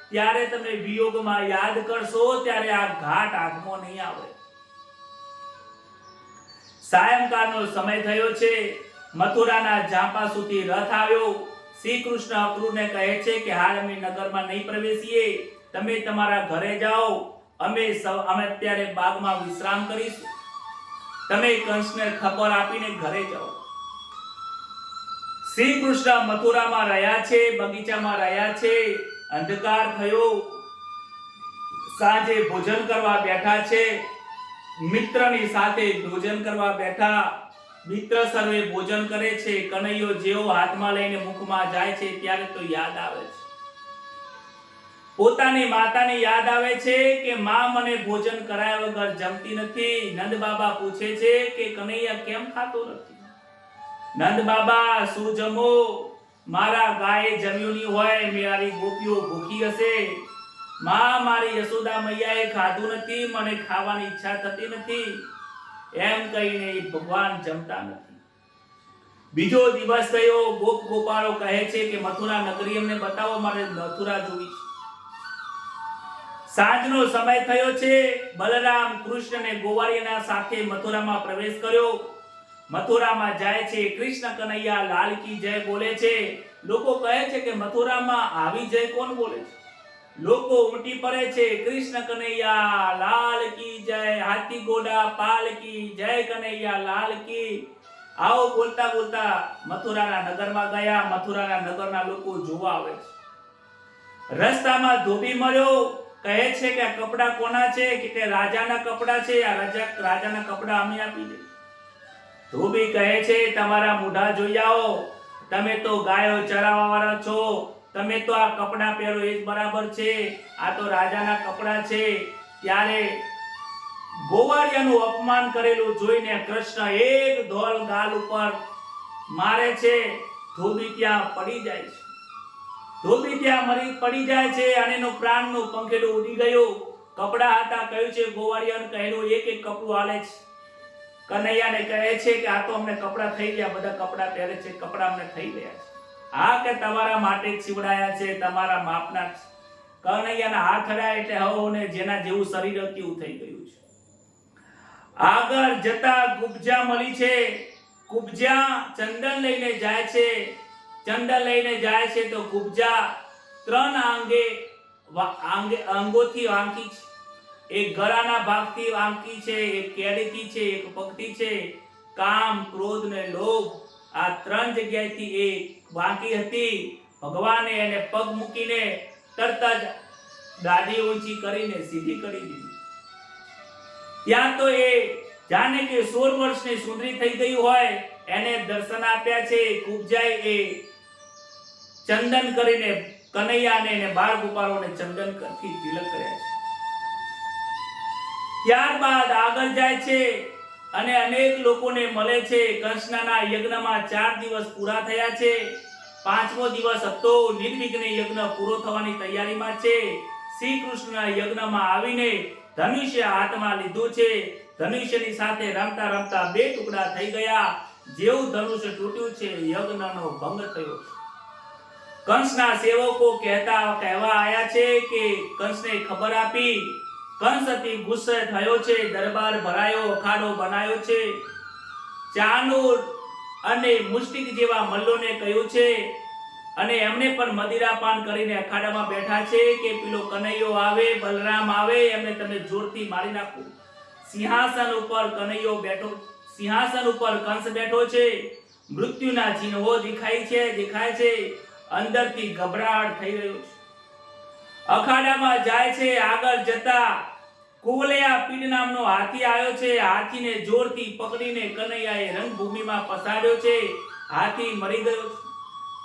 ત્યારે તમે વિયોગમાં યાદ કરશો ત્યારે આ ઘાટ હાથમાં નહીં આવે. સાયંકાળનો સમય થયો છે. મથુરાના ઝાંપા સુધી રથ આવ્યો. શ્રી કૃષ્ણ અક્રૂરને કહે છે કે હાલ અમે નગરમાં નહીં પ્રવેશીએ, તમે તમારા ઘરે જાઓ. અમે અત્યારે બાગમાં વિશ્રામ કરીશું. તમે કંસને ખબર આપીને ઘરે જાઓ. શ્રી કૃષ્ણ મથુરામાં રહ્યા છે, બગીચામાં રહ્યા છે. અંધકાર થયો. સાંજે ભોજન કરવા બેઠા છે, મિત્રની સાથે ભોજન કરવા બેઠા, મિત્ર સર્વે ભોજન કરે છે, કનૈયો જેવો હાથમાં લઈને મુખમાં જાય છે ત્યારે તો યાદ આવે છે, પોતાની માતાને યાદ આવે છે કે માં મને ભોજન કરાયા વગર જમતી નથી. નંદ બાબા પૂછે છે કે કનૈયા કેમ ખાતો નથી? નંદ બાબા શું જમો? મારા ગાયે જમ્યું નહીં હોય, મારી ગોપીઓ ભૂખી હશે. માં મારી યશોદા મૈયાએ ખાધું નથી, મને ખાવાની ઈચ્છા થતી નથી. એમ કહીને ભગવાન જમતા નથી. બીજો દિવસ થયો, ગોપ ગોપાળો કહે છે કે મથુરા નગરી અમને બતાવો, મારે મથુરા જોવી છે. સાંજનો સમય થયો છે. બલરામ કૃષ્ણ અને ગોવાળિયાના સાથે મથુરામાં પ્રવેશ કર્યો. મથુરામાં જાય છે, કૃષ્ણ કનૈયા લાલ કી જય બોલે છે. લોકો કહે છે કે મથુરામાં આવી જય કોણ બોલે છે? લોકો ઉમટી પડે છે, કૃષ્ણ કનૈયા લાલ કી જય, હાથી ઘોડા પાલ કી જય, કનૈયા લાલ કી. આવો બોલતા બોલતા મથુરાના નગરમાં ગયા. મથુરાના નગરના લોકો જોવા આવે છે. રસ્તામાં ધોબી મળ્યો, કહે છે કે આ કપડા કોના છે? કે રાજાના કપડા છે. આ રાજાના કપડા અમે આપી દે. ધોબી કહે છે તમારા મોઢા જોઈ આવો, તમે તો ગાયો ચરાવવા વાળા છો, તમે તો આ કપડા પહેરો એ જ બરાબર છે, આ તો રાજાના કપડા છે. ત્યારે ગોવાળિયાનું અપમાન કરેલું જોઈને કૃષ્ણ એક ધોલ ગાલ ઉપર મારે છે. ધોબી ત્યાં પડી જાય છે. ધોબી ત્યાં પડી જાય છે અને એનો પ્રાણનું પંખેડું ઉડી ગયું. કપડા હતા, કહ્યું છે ગોવાળિયાને કહેલું એક એક કપડું હાલે છે. કનૈયાને કહે છે કે આ તો અમને કપડા થઈ ગયા, બધા કપડા પહેરે છે, કપડા અમને થઈ ગયા છે. હા કે તમારા માટે જ સીવડાયા છે, તમારા માપના છે. કનૈયાના હાથ અડાય એટલે હવે જેના જેવું શરીર હતું થઈ ગયું છે. આગળ જતા કુબજા મળી છે. કુબજા ચંદન લઈને જાય છે. ચંદન લઈને જાય છે તો કુબજા ત્રણ અંગોથી વાંકી છે. એક ગળાના ભાગથી વાંકી છે, એક કેડીથી છે, એક પગથી છે. કામ, ક્રોધ ને લોભ આ ત્રણ જગ્યાએથી એ વાંકી હતી. ભગવાને એને પગ મૂકીને તરત જ દાઢી ઊંચી કરીને સીધી કરી દીધી. ત્યાં તો એ જાણે કે 16 વર્ષની સુંદરી થઈ ગઈ હોય એને દર્શન આપ્યા છે. કુબજાએ એ ચંદન કરીને કનૈયાને અને બાળ ગોપાળોને ચંદન થી તિલક કર્યા છે. ત્યારબાદ આગળ જાય છે અને અનેક લોકોને મળે છે. કૃષ્ણના યજ્ઞમાં 4 દિવસ પૂરા થયા છે. 5મો દિવસ હતો. નિર્વિઘ્ન યજ્ઞ પૂરો થવાની તૈયારીમાં છે. શ્રી કૃષ્ણના યજ્ઞમાં આવીને ધનુષ્ય હાથમાં લીધું છે. ધનુષ્યની સાથે રમતા રમતા 2 ટુકડા થઈ ગયા. જેવું ધનુષ્ય તૂટ્યું છે, યજ્ઞનો ભંગ થયો છે. કંસના સેવકો કહેવા આવ્યા છે કે કંસને ખબર આપી. કંસ અતિ ગુસ્સે થયો છે. દરબાર ભરાયો, અખાડો બનાવ્યો છે. ચાનુર અને મુષ્ટિક જેવા મલ્લોને કહ્યું છે અને એમને પણ મદિરાપાન કરીને અખાડામાં બેઠા છે કે પેલો કનૈયો આવે, બલરામ આવે, એમને તમે જોરથી મારી નાખો. સિંહાસન ઉપર કનૈયો બેઠો, સિંહાસન ઉપર કંસ બેઠો છે. મૃત્યુના ચિહ્નો દેખાય છે. અંદરથી ગભરાટ થઈ રહ્યો છે. અખાડામાં જાય છે. આગળ જતા કુવલયા પીડ નામનો હાથી આવ્યો છે. હાથીને જોરથી પકડીને કનૈયાએ રંગભૂમિમાં પસાડ્યો છે. હાથી મરી ગયો છે.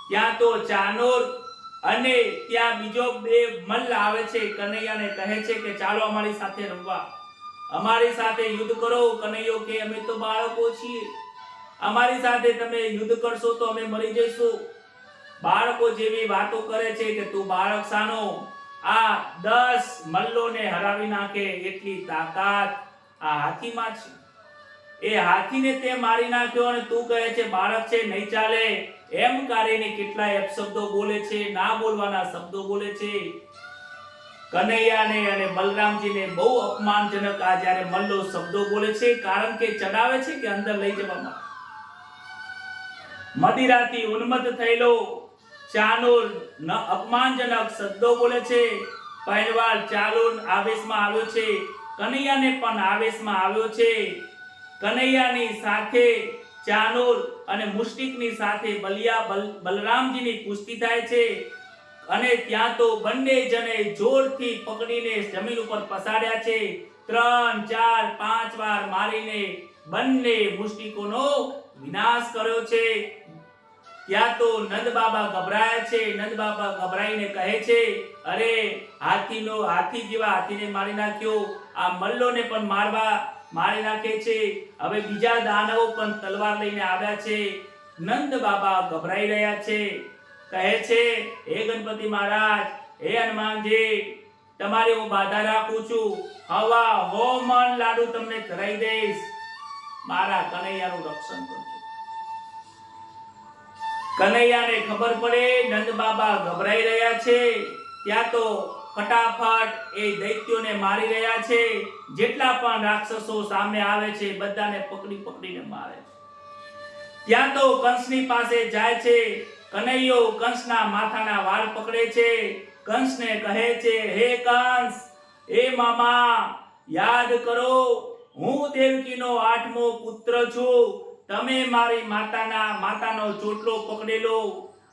ત્યાં તો ચાનોર અને ત્યાં બીજો 2 મલ્લ આવે છે. કનૈયાને કહે છે કે ચાલો અમારી સાથે રમવા, અમારી સાથે યુદ્ધ કરો. કનૈયો કે અમે તો બાળકો છીએ, અમારી સાથે તમે યુદ્ધ કરશો તો અમે મરી જઈશું. બાળકો જેવી વાતો કરે છે કે તું બાળક સાનો, આ 10 મલ્લોને હરાવી નાખે એટલી તાકાત આ હાથીમાં છે. એ હાથીને તે મારી નાખ્યો અને તું કહે છે બાળક છે, નહીં ચાલે. એમ કરીને કેટલાય અપશબ્દો બોલે છે, ના બોલવાના શબ્દો બોલે છે. કનૈયાને અને બલરામજીને બહુ અપમાનજનક આ જ્યારે મલ્લો શબ્દો બોલે છે, કારણ કે ચડાવે છે કે અંદર લઈ જવા માટે. મદિરાથી ઉન્મત્ત થયેલો ચાનુર અપમાનજનક શબ્દો બોલે છે. પહેલવાર ચાનુર આવેશમાં આવ્યો છે. કનૈયાને પણ આવેશમાં આવ્યો છે. કનૈયાની સાથે ચાનુર અને મુષ્ટિકની સાથે બલરામજીની કુસ્તી થાય છે. અને ત્યાં તો બંને જણે જોરથી પકડીને જમીન ઉપર પસાડ્યા છે. 3, 4, 5 વાર મારીને બંને મુષ્ટિકોનો વિનાશ કર્યો છે. ત્યાં તો નંદ બાબા ગભરાયા છે. નંદ બાબા ગભરાઈને કહે છે, અરે હાથી જેવા હાથીને મારી નાખ્યો, આ મલ્લોને પણ મારી નાખે છે. હવે બીજા દાનવો પણ તલવાર લઈને આવ્યા છે. નંદ બાબા ગભરાઈ રહ્યા છે. કહે છે, હે ગણપતિ મહારાજ, હે હનુમાનજી, તમારી હું બાધા રાખું છું. હવા હોમન લાડુ તમને ધરાઈ દઈશ. મારા કનૈયાનું રક્ષણ કરજો. કનૈયાને ખબર પડે નંદ બાબા ગભરાઈ રહ્યા છે. ત્યાં તો ફટાફટ એ દૈત્યોને મારી રહ્યા છે. જેટલા પણ રાક્ષસો સામે આવે છે બધાને પકડીને મારે છે. ત્યાં તો કંસની પાસે જાય છે. કનૈયો કંસના માથાના વાળ પકડે છે. કંસને કહે છે, હે કંસ, હે મામા, યાદ કરો, હું દેવકીનો 8મો પુત્ર છું. તમે મારી માતાનો ચોટલો પકડેલો.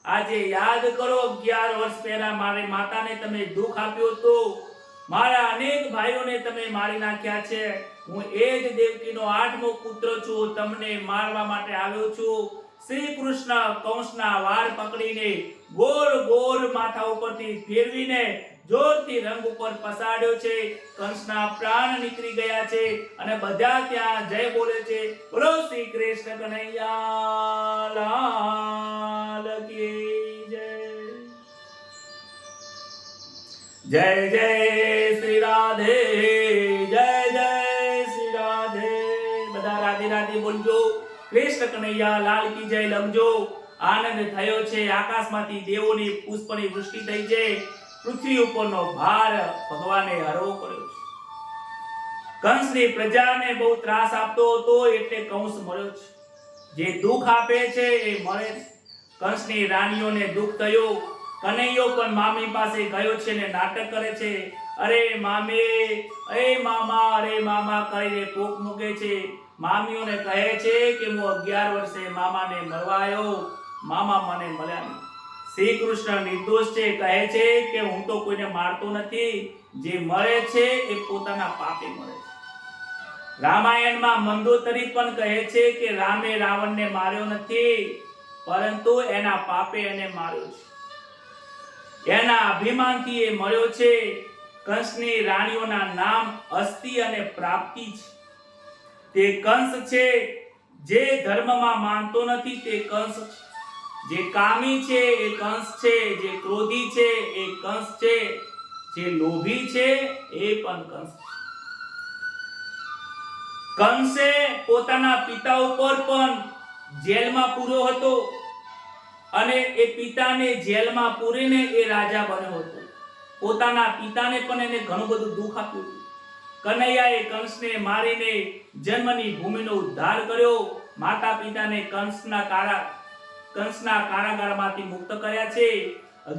આજે યાદ કરો, 11 વર્ષ પહેલા મારી માતાને તમે દુઃખ આપ્યું હતું. મારા અનેક ભાઈઓને તમે મારી નાખ્યા છે. હું એ જ દેવકીનો 8મો પુત્ર છું. તમને મારવા માટે આવ્યો છું. શ્રી કૃષ્ણ કંસના વાળ પકડીને ગોળ માથા ઉપરથી ફેરવીને જોરથી રંગ ઉપર પસાડ્યો છે. કંસના પ્રાણ નીકળી ગયા છે અને બધા ત્યાં જય બોલે છે. બોલો શ્રી કૃષ્ણ કનૈયા લાલ કી જય. જય જય શ્રી રાધે, જય જય શ્રી રાધે. બધા રાધે રાધે બોલજો. કૃષ્ણ કનૈયા લાલ કી જય લખજો. આનંદ થયો છે. આકાશમાંથી દેવોની પુષ્પની વૃષ્ટિ થઈ છે. પૃથ્વી ઉપરનો ભાર ભગવાને હરવો કર્યો છે. કંસની પ્રજાને બહુ ત્રાસ આપતો હતો એટલે કંસ મળ્યો છે. જે દુઃખ આપે છે એ મળે છે. કંસની રાણીઓને દુઃખ થયું. કનૈયો પણ મામી પાસે ગયો છે ને નાટક કરે છે. અરે મામી, અરે મામા કરીને પોક મૂકે છે. મામીઓને કહે છે કે હું 11 વર્ષે મામાને મળવા આવ્યો, મામા મને મળ્યા નહીં. શ્રી કૃષ્ણ નિર્દોષ છે. કહે છે કે હું તો કોઈને મારતો નથી. જે મરે છે એ પોતાના પાપે મરે છે. રામાયણમાં મંદોદરી પણ કહે છે કે રામે રાવણને માર્યો નથી, પરંતુ એના પાપે એને માર્યો છે. એના અભિમાનથી એ મર્યો છે. કંસની રાણીઓના નામ અસ્તિ અને પ્રાપ્તિ છે. તે કંસ છે. જે ધર્મમાં માનતો નથી તે કંસ છે. જે કામી છે એ કંસ છે. જે ક્રોધી છે એ કંસ છે. જે લોભી છે એ પણ કંસ છે. કંસે પોતાના પિતા ઉપર પણ જેલમાં પૂર્યો હતો અને એ પિતાને જેલમાં પૂરીને એ રાજા બન્યો હતો. પોતાના પિતાને પણ એને ઘણું બધું દુઃખ આપ્યું. કનૈયાએ કંસને મારીને જન્મની ભૂમિનો ઉદ્ધાર કર્યો. માતા પિતાને કંસના કારાગારમાંથી મુક્ત કર્યા છે.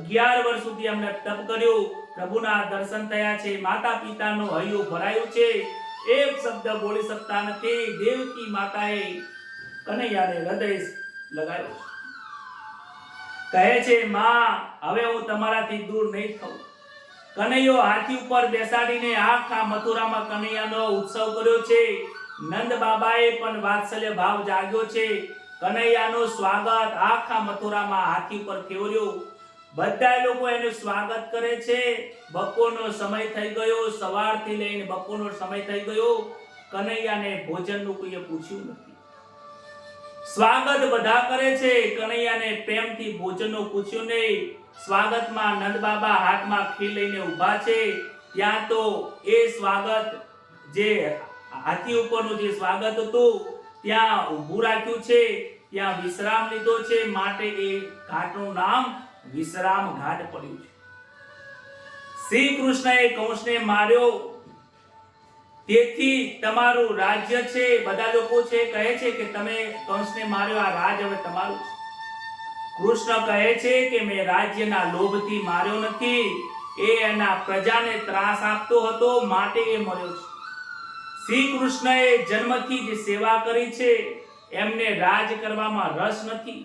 11 વર્ષ સુધી અમને તપ કર્યું. પ્રભુના દર્શન થયા છે. માતા પિતાનું હૈયું ભરાયું છે. એક શબ્દ બોલી શકતા નથી. દેવકી માતાએ કનૈયાને હૃદય લગાવ્યો છે. કહે છે, માં, હવે હું તમારાથી દૂર નહીં થઉં. કનૈયો હાથી ઉપર બેસાડીને આખા મથુરામાં કનૈયાનો ઉત્સવ કર્યો છે. નંદ બાબાએ પણ વાત્સલ્ય ભાવ જાગ્યો છે. કનૈયાનું સ્વાગત આખા મથુરામાં હાથી ઉપર કેવર્યો. બધા લોકો એનું સ્વાગત કરે છે. બપોરનો સમય થઈ ગયો. સવારથી લઈને બપોરનો સમય થઈ ગયો. કનૈયાને ભોજનનું કોઈએ પૂછ્યું નથી. સ્વાગત બધા કરે છે. કનૈયાને પ્રેમથી ભોજનનું પૂછ્યું નહીં. સ્વાગતમાં નંદ બાબા હાથમાં ખીર લઈને ઊભા છે. ત્યાં તો એ સ્વાગત જે હાથી ઉપરનું જે સ્વાગત હતું ત્યાં ઊભું રાખ્યું છે. ત્યાં વિશ્રામ લીધો છે. માટે એ ઘાટનું નામ વિશ્રામ ઘાટ પડ્યું છે. શ્રી કૃષ્ણએ કંસને માર્યો. તેથી તમારું રાજ્ય છે. બધા લોકો છે કહે છે કે તમે કંસને માર્યો, આ રાજ હવે તમારું છે. કૃષ્ણ કહે છે કે મેં રાજ્યના લોભથી માર્યો નથી. એ એના પ્રજાને ત્રાસ આપતો હતો માટે એ મર્યો છે. શ્રી કૃષ્ણએ જન્મથી જે સેવા કરી છે એમને રાજ કરવામાં રસ નથી.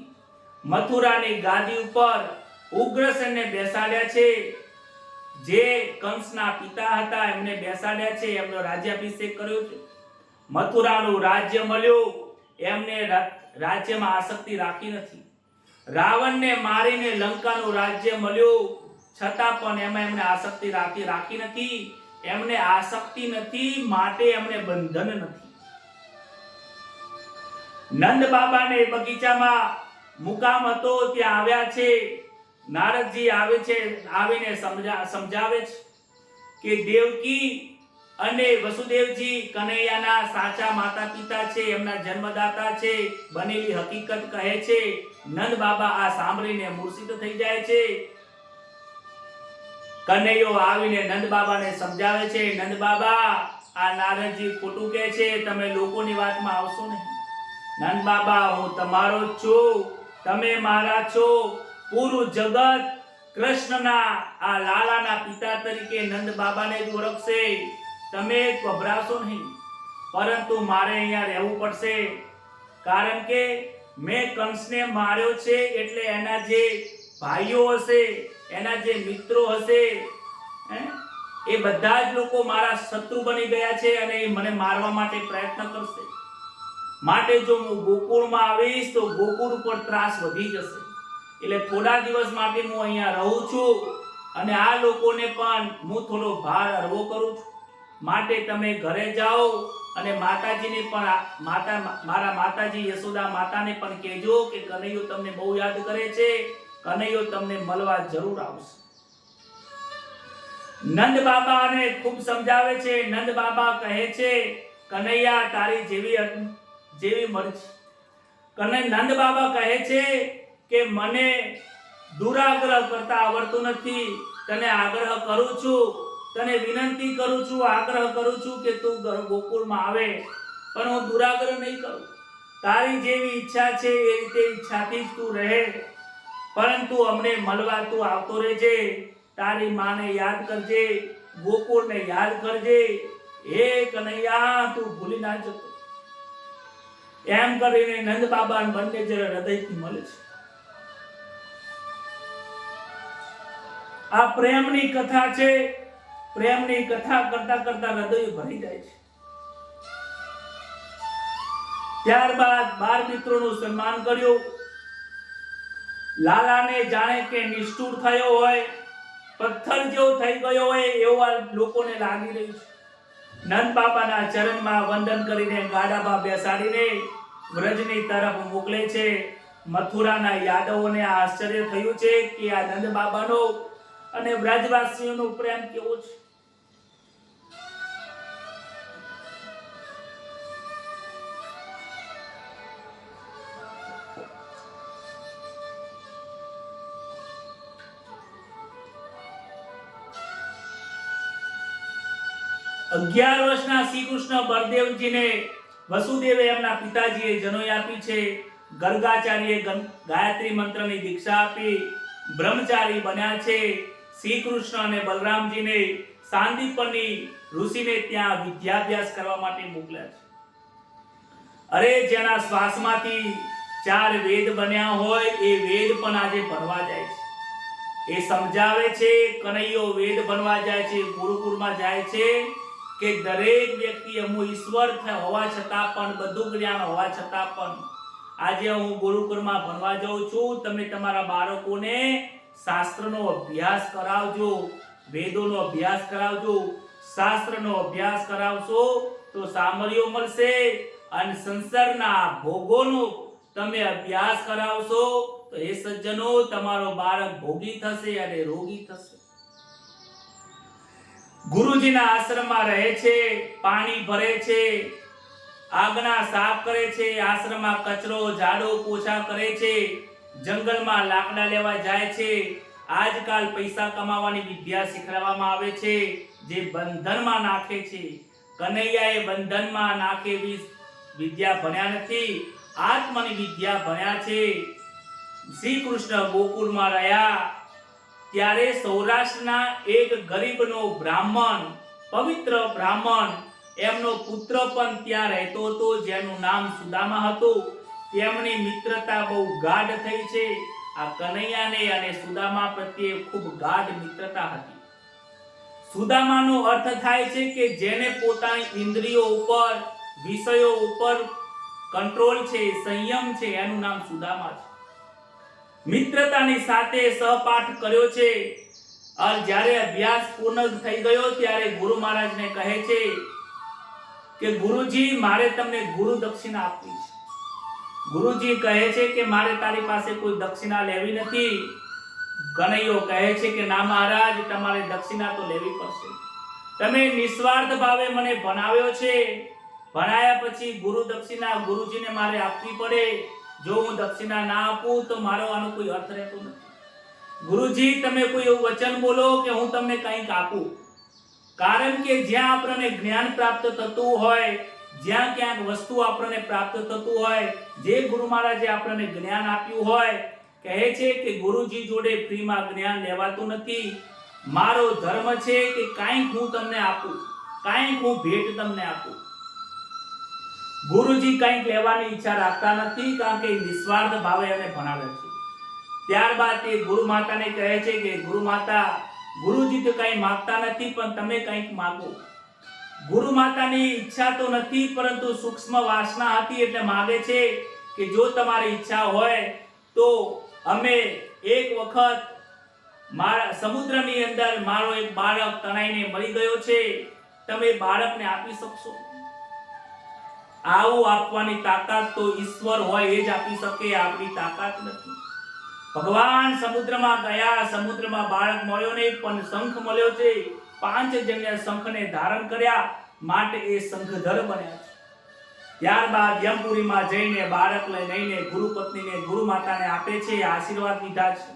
મથુરાની ગાદી ઉપર ઉગ્રસેનને બેસાડ્યા છે, જે કંસના પિતા હતા એમને બેસાડ્યા છે, એમનો રાજ્યાભિષેક કર્યો છે, મથુરાનું રાજ્ય મળ્યું, એમને રાજ્યમાં આસક્તિ રાખી નથી. રાવણને મારીને લંકાનું રાજ્ય મળ્યું, છતાં પણ એમાં એમને આસક્તિ રાખી નથી. એમને આસક્તિ નથી માટે એમને બંધન નથી. નંદ બાબાને બગીચામાં મુકામ હતો, ત્યાં આવ્યા છે. નારદજી આવે છે, આવીને સમજાવે છે કે દેવકી અને વસુદેવજી કનૈયાના સાચા માતા પિતા છે, એમના જન્મદાતા છે. બનેલી હકીકત કહે છે. નંદ બાબા આ સાંભળીને મૂર્છિત થઈ જાય છે. કનૈયો આવીને નંદ બાબાને સમજાવે છે, નંદ બાબા આ નારદજી ખોટું કહે છે, તમે લોકોની વાતમાં આવશો નહીં. નંદ બાબા હું તમારો જ છું, તમે મારા છો. પૂરું જગત કૃષ્ણના આ લાલાના પિતા તરીકે નંદ બાબાને જ ઓળખશે. તમે ગભરાશો નહીં, પરંતુ મારે અહીંયા રહેવું પડશે, કારણ કે મેં કંસને માર્યો છે. એટલે એના જે ભાઈઓ હશે, એના જે મિત્રો હશે, એ બધા જ લોકો મારા શત્રુ બની ગયા છે અને એ મને મારવા માટે પ્રયત્ન કરશે. માટે જો હું ગોકુળમાં આવીશ તો ગોકુળ ઉપર ત્રાસ વધી જશે. એટલે થોડા દિવસ માટે હું અહીંયા રહું છું અને આ લોકોને પણ હું થોડો ભાર હળવો કરું છું. માટે તમે ઘરે જાઓ અને માતાજીને પણ મારા માતાજી યશોદા માતાને પણ કહેજો કે કનૈયો તમને બહુ યાદ કરે છે, કનૈયો તમને મળવા જરૂર આવશે. નંદ બાબાને ખૂબ સમજાવે છે. નંદ બાબા કહે છે, કનૈયા તારી જેવી મરજી. નંદ બાબા કહે છે કે મને દુરાગ્રહ કરતા આવડતું નથી. તને આગ્રહ કરું છું, તને વિનંતી કરું છું, આગ્રહ કરું છું કે તું ગોકુળમાં આવે, પણ હું દુરાગ્રહ નહીં કરું. તારી જેવી ઈચ્છા છે એ રીતે ઈચ્છાથી જ તું રહે, પરંતુ અમને મળવા તું આવતો રહેજે. તારી માને યાદ કરજે, ગોકુળને યાદ કરજે. હે કનૈયા તું ભૂલી ના જતો. એમ કરીને નંદ બાબા બંને જરા હૃદયથી મળે છે. આ પ્રેમની કથા છે. પ્રેમની કથા કરતા કરતા હૃદય ભરી જાય છે. ત્યારબાદ 12 મિત્રોનું સન્માન કર્યું. લાલાને જાણે કે નિષ્ઠુર થયો હોય, પથ્થર જેવો થઈ ગયો હોય એવું આ લોકોને લાગી રહ્યું છે. નંદ બાબાના ચરણમાં વંદન કરીને ગાડામાં બેસાડીને વ્રજની તરફ મોકલે છે. મથુરાના યાદવોને આશ્ચર્ય થયું છે કે આ નંદ બાબાનો અને વ્રજવાસીઓનો પ્રેમ કેવો છે. અગિયાર વર્ષના શ્રી કૃષ્ણ બળદેવજીને વસુદેવે એમના પિતાજીએ જનોઈ આપી છે. ગર્ગાચાર્યે ગાયત્રી મંત્રની દીક્ષા આપી, બ્રહ્મચારી બન્યા છે. શ્રી કૃષ્ણ અને બલરામજીને સાંદીપની ઋષિને ત્યાં વિદ્યાભ્યાસ કરવા માટે મોકલ્યા છે. અરે જેના શ્વાસમાંથી 4 વેદ બન્યા હોય એ વેદ પણ આજે ભણવા જાય છે. એ સમજાવે છે કનૈયો વેદ ભણવા જાય છે, ગુરુકુળમાં જાય છે કે દરેક વ્યક્તિ અમુ ઈશ્વર હોવા છતાં પણ, બધું જ્ઞાન હોવા છતાં પણ આજે હું ગુરુકુળમાં ભણવા જાઉં છું. તમે તમારા બાળકોને શાસ્ત્રનો અભ્યાસ કરાવજો, વેદોનો અભ્યાસ કરાવજો. શાસ્ત્રનો અભ્યાસ કરાવશો તો સામર્થ્ય મળશે અને સંસારના ભોગોનો તમે અભ્યાસ કરાવશો તો એ સજ્જનો તમારો બાળક ભોગી થશે અને રોગી થશે. ગુરુજીના આશ્રમમાં રહે છે, પાણી ભરે છે, આગના સાફ કરે છે, આશ્રમમાં કચરો ઝાડુ પોછા કરે છે, જંગલમાં લાકડા લેવા જાય છે. આજકાલ પૈસા કમાવાની વિદ્યા શીખવાડવામાં આવે છે, જે બંધનમાં નાખે છે. કનૈયાએ બંધનમાં નાખેલી વિદ્યા ભણ્યા નથી, આત્મની વિદ્યા ભણ્યા છે. શ્રી કૃષ્ણ ગોકુળમાં રહ્યા ત્યારે સૌરાષ્ટ્રના એક ગરીબનો બ્રાહ્મણ, પવિત્ર બ્રાહ્મણ, એમનો પુત્ર પણ ત્યાં રહેતો હતો જેનું નામ સુદામા હતું. તેમની મિત્રતા બહુ ગાઢ થઈ છે. આ કનૈયાને અને સુદામા પ્રત્યે ખૂબ ગાઢ મિત્રતા હતી. સુદામાનો અર્થ થાય છે કે જેને પોતાની ઇન્દ્રિયો ઉપર, વિષયો ઉપર કંટ્રોલ છે, સંયમ છે, એનું નામ સુદામા છે. મિત્રતાની સાથે સહપાઠ કર્યો છે. અને જ્યારે અભ્યાસ પૂર્ણ થઈ ગયો ત્યારે ગુરુ મહારાજને કહે છે કે ગુરુજી, મારે તમને ગુરુ દક્ષિણા આપવી છે. ગુરુજી કહે છે કે મારે તારી પાસે કોઈ દક્ષિણા લેવી નથી. કનૈયો કહે છે કે ના મહારાજ, તમારે દક્ષિણા તો લેવી પડશે. તમે નિસ્વાર્થ ભાવે મને ભણાવ્યો છે. ભણાયા પછી ગુરુ દક્ષિણા ગુરુજીને મારે આપવી પડે. જો હું દક્ષિણા ના આપું તો મારો આનો કોઈ અર્થ રહેતો નથી. ગુરુજી, તમે કોઈ એવું વચન બોલો કે હું તમને કંઈક આપું. કારણ કે જ્યાં આપણને જ્ઞાન પ્રાપ્ત થતું હોય, જ્યાં ક્યાંક વસ્તુ આપણને પ્રાપ્ત થતું હોય, જે ગુરુ મહારાજે આપણને જ્ઞાન આપ્યું હોય, કહે છે કે ગુરુજી જોડે ફ્રીમાં જ્ઞાન લેવાતું નથી. મારો ધર્મ છે કે કાંઈક હું તમને આપું, કાંઈક હું ભેટ તમને આપું. ગુરુજી કંઈક લેવાની ઈચ્છા રાખતા નથી, કારણ કે નિસ્વાર્થ ભાવે એને ભણાવે છે. ત્યારબાદ તે ગુરુ માતાને કહે છે કે ગુરુ માતા, ગુરુજી તો કંઈ માંગતા નથી, પણ તમે કંઈક માંગો. ગુરુ માતાની ઈચ્છા તો નથી, પરંતુ સૂક્ષ્મ વાસના હતી એટલે માંગે છે કે જો તમારી ઈચ્છા હોય તો અમે એક વખત મારા સમુદ્રની અંદર મારો એક બાળક તણાઈને મરી ગયો છે, તમે બાળકને આપી શકશો? આવું આપવાની તાકાત તો ઈશ્વર હોય એ જ આપી શકે, આપણી તાકાત નથી. ભગવાન સમુદ્રમાં ગયા, સમુદ્રમાં બાળક મળ્યો નહીં, પણ શંખ મળ્યો છે. 5 જણને શંખને ધારણ કર્યા, માટે એ શંખધર બન્યા છે. ત્યારબાદ યમપુરીમાં જઈને બાળક લઈને ગુરુ પત્નીને, ગુરુ માતાને આપે છે, આશીર્વાદ લીધા છે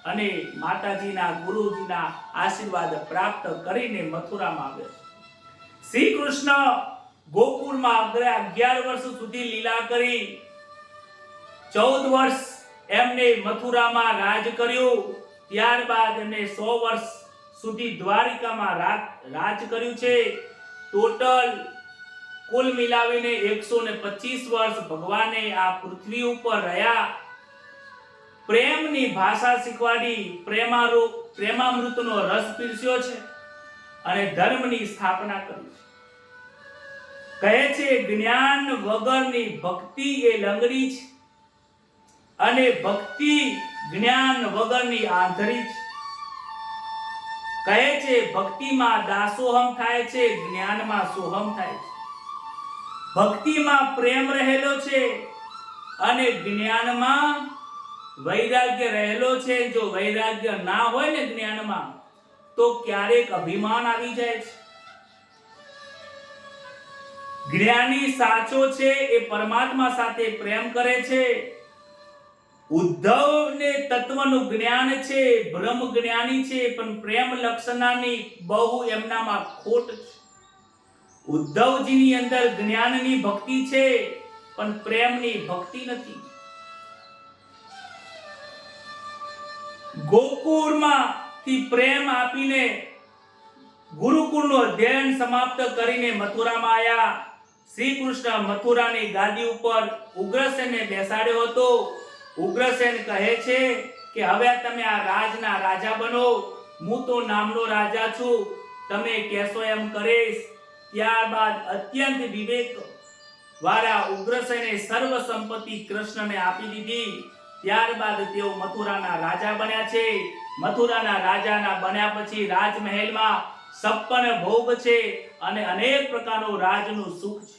અને માતાજીના, ગુરુજીના આશીર્વાદ પ્રાપ્ત કરીને મથુરામાં આવે છે. શ્રી કૃષ્ણ ગોકુળમાં 11 વર્ષ સુધી લીલા કરી, 14 વર્ષ એમને મથુરામાં રાજ કર્યું. ત્યારબાદ એમને 100 વર્ષ સુધી દ્વારિકામાં રાજ કર્યું છે. ટોટલ કુલ મિલાવીને 125 વર્ષ ભગવાને આ પૃથ્વી ઉપર રહ્યા. પ્રેમની ભાષા શીખવાડી, પ્રેમામૃતનો રસ પીરસ્યો છે અને ધર્મની સ્થાપના કરી છે. કહે છે જ્ઞાન વગરની ભક્તિ એ લંગડી છે અને ભક્તિ જ્ઞાન વગરની આંધળી છે. કહે છે ભક્તિમાં દાસોહમ થાય છે, જ્ઞાનમાં સોહમ થાય છે. ભક્તિમાં પ્રેમ રહેલો છે અને જ્ઞાનમાં વૈરાગ્ય રહેલો છે. જો વૈરાગ્ય ના હોય ને જ્ઞાનમાં, તો ક્યારેક અભિમાન આવી જાય છે. જ્ઞાની સાચો છે એ પરમાત્મા સાથે પ્રેમ કરે છે. ઉદ્ધવને તત્વનું જ્ઞાન છે, બ્રહ્મ જ્ઞાની છે, પણ પ્રેમ લક્ષણાની બહુ એમનામાં ખોટ છે. ઉદ્ધવજીની અંદર જ્ઞાનની ભક્તિ છે, પણ પ્રેમની ભક્તિ નથી. ગોકુળમાંથી પ્રેમ આપીને ગુરુકુળનું અધ્યયન સમાપ્ત કરીને મથુરામાં આવ્યા. શ્રી કૃષ્ણ મથુરાની ગાદી ઉપર ઉગ્રસેનને બેસાડ્યો હતો. ઉગ્રસેન કહે છે કે હવે તમે આ રાજના રાજા બનો, હું તો નામનો રાજા છું, તમે કહેશો એમ કરીશ. ત્યારબાદ અત્યંત વિવેક વાળા ઉગ્રસેને સર્વ સંપત્તિ કૃષ્ણને આપી દીધી. ત્યારબાદ તેઓ મથુરાના રાજા બન્યા છે. મથુરાના રાજાના બન્યા પછી રાજમહેલમાં 56 ભોગ છે અને અનેક પ્રકારનું રાજનું સુખ છે.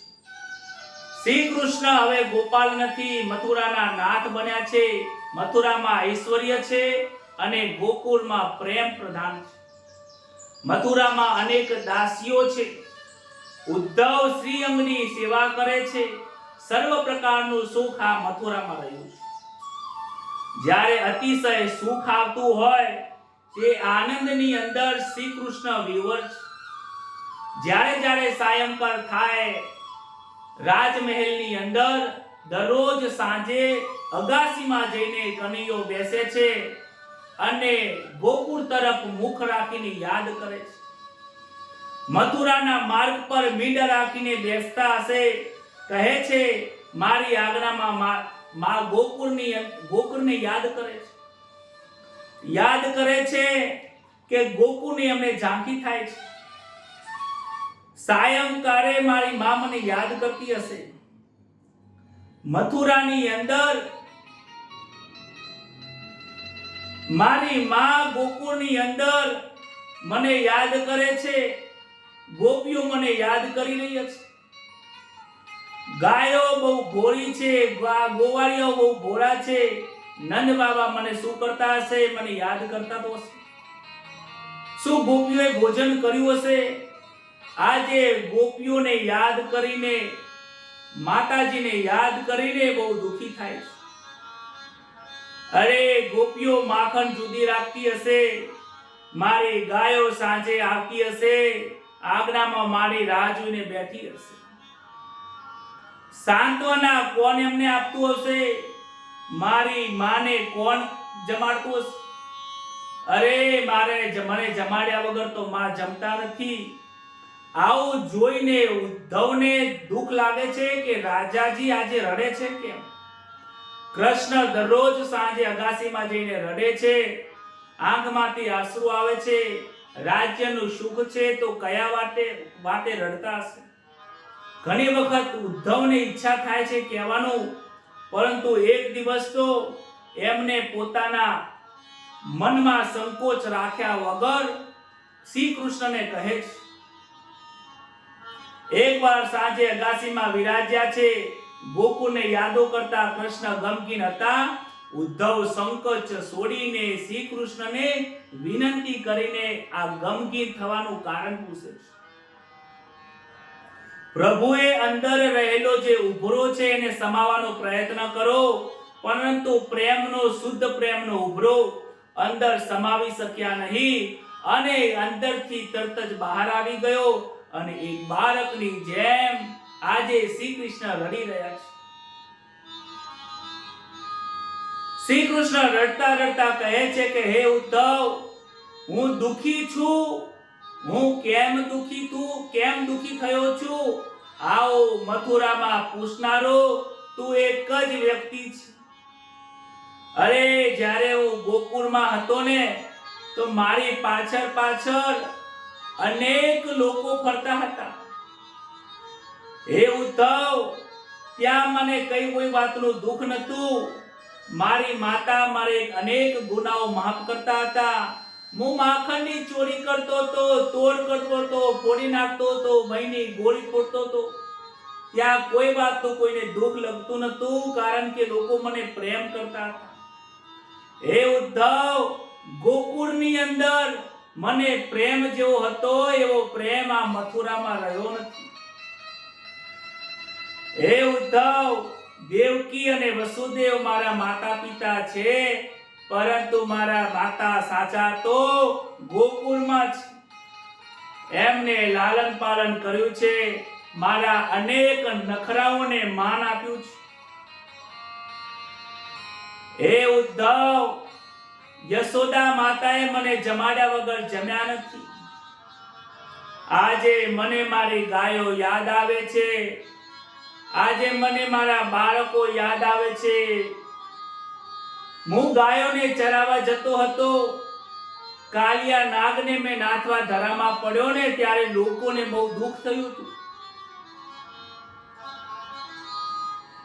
શ્રી કૃષ્ણ હવે ગોપાલ નથી, મથુરાના નાથ બન્યા છે. મથુરામાં ઐશ્વર્ય છે અને ગોકુળમાં પ્રેમ પ્રધાન છે. મથુરામાં અનેક દાસીઓ છે. ઉદ્ધવ શ્રી અંગની સેવા કરે છે. સર્વ પ્રકારનું સુખ આ મથુરામાં રહ્યું છે. જ્યારે અતિશય સુખ આવતું હોય તે આનંદની અંદર શ્રી કૃષ્ણ વિવર છે. જ્યારે સાયંકાળ થાય, રાજમહેલની અંદર દરરોજ સાંજે અગાસીમાં જઈને કનૈયો બેસે છે અને ગોકુળ તરફ મુખ રાખીને યાદ કરે છે. મથુરાના માર્ગ પર મીંડ રાખીને બેસતા હશે. કહે છે મારી આજ્ઞામાં ગોકુળને યાદ કરે છે. યાદ કરે છે કે ગોકુળની અમને ઝાંખી થાય છે. સાયંકાળે મારી માં મને યાદ કરતી હશે. મથુરાની અંદર મારી માં ગોકુળની અંદર મને યાદ કરે છે. ગોપીઓ મને યાદ કરી રહી છે. ગાયો બહુ ભોળી છે, ગોવાળીઓ બહુ ભોળા છે. નંદ બાબા મને શું કરતા હશે? મને યાદ કરતા તો હશે. શું ગોપીઓએ ભોજન કર્યું હશે? આજે ગોપીઓને યાદ કરીને, માતાજીને યાદ કરીને બહુ દુખી થાય છે. અરે ગોપીઓ માખણ જુદી રાખતી હશે, મારી ગાયો સાંજે આવતી હશે, આગનામાં મારી રાહ જોઈને બેઠી હશે. સાંત્વના કોણ એમને આપતું હશે? મારી માને કોણ જમાડતું હશે? અરે મને જમાડ્યા વગર તો માં જમતા નથી. આવું જોઈને ઉદ્ધવને દુઃખ લાગે છે કે રાજાજી આજે રડે છે કેમ? કૃષ્ણ દરરોજ સાંજે અગાસીમાં જઈને રડે છે, આંખમાંથી આંસુ આવે છે. રાજ્યનું સુખ છે તો કયા વાતે રડતા હશે? ઘણી વખત ઉદ્ધવને ઈચ્છા થાય છે કહેવાનું, પરંતુ એક દિવસ તો એમને પોતાના મનમાં સંકોચ રાખ્યા વગર શ્રી કૃષ્ણને કહે છે. એકવાર સાંજે અગાસીમાં વિરાજ્યા છે, ગોકુળને યાદો કરતા કૃષ્ણ ગમગીન હતા. ઉદ્ધવ સંકોચ છોડીને શ્રી કૃષ્ણને વિનંતી કરીને આ ગમગીન થવાનું કારણ પૂછે છે. પ્રભુએ અંદર રહેલો જે ઉભરો છે એને સમાવવાનો પ્રયત્ન કરો, પરંતુ શુદ્ધ પ્રેમનો ઉભરો અંદર સમાવી શક્યા નહીં અને અંદરથી તરત જ બહાર આવી ગયો અને એક બાળકની જેમ આજે શ્રી કૃષ્ણ રડી રહ્યા છે. શ્રી કૃષ્ણ રડતા રડતા કહે છે કે હે ઉદ્ધવ, હું દુખી છું. હું કેમ દુખી થયો છું? આવો મથુરામાં પૂછનારો તું એક જ વ્યક્તિ છે. અરે જ્યારે હું ગોકુળમાં હતો ને તો મારી પાછળ અનેક લોકો ફરતા હતા. હે ઉદ્ધવ, ત્યાં મને કોઈ વાતનું દુઃખ નતું. મારી માતા મારે અનેક ગુનાઓ માફ કરતા હતા. હું માખણની ચોરી કરતો હતો, તોડ કરતો હતો, ફોડી નાખતો હતો, મહીની ગોળી ફોડતો હતો. ત્યાં કોઈ વાતનું કોઈને દુઃખ લાગતું નતું, કારણ કે લોકો મને પ્રેમ કરતા હતા. હે ઉદ્ધવ, ગોકુળની અંદર મને પ્રેમ જેવો હતો એવો પ્રેમ આ મથુરામાં રહ્યો નથી. હે ઉદ્ધવ, દેવકી અને વસુદેવ મારા માતા પિતા છે, પરંતુ મારા માતા સાચા તો ગોકુળમાં છે. એમને લાલન પાલન કર્યું છે, મારા અનેક નખરાઓને માન આપ્યું છે. હે ઉદ્ધવ, યશોદા માતાએ મને જમાડ્યા વગર જમ્યા નથી. આજે મને મારી ગાયો યાદ આવે છે. આજે મને મારા બાળકો યાદ આવે છે. હું ગાયોને ચરાવવા જતો હતો. કાલિયા નાગને મેં નાથવા ધરામાં પડ્યો ને ત્યારે લોકોને બહુ દુઃખ થયું હતું.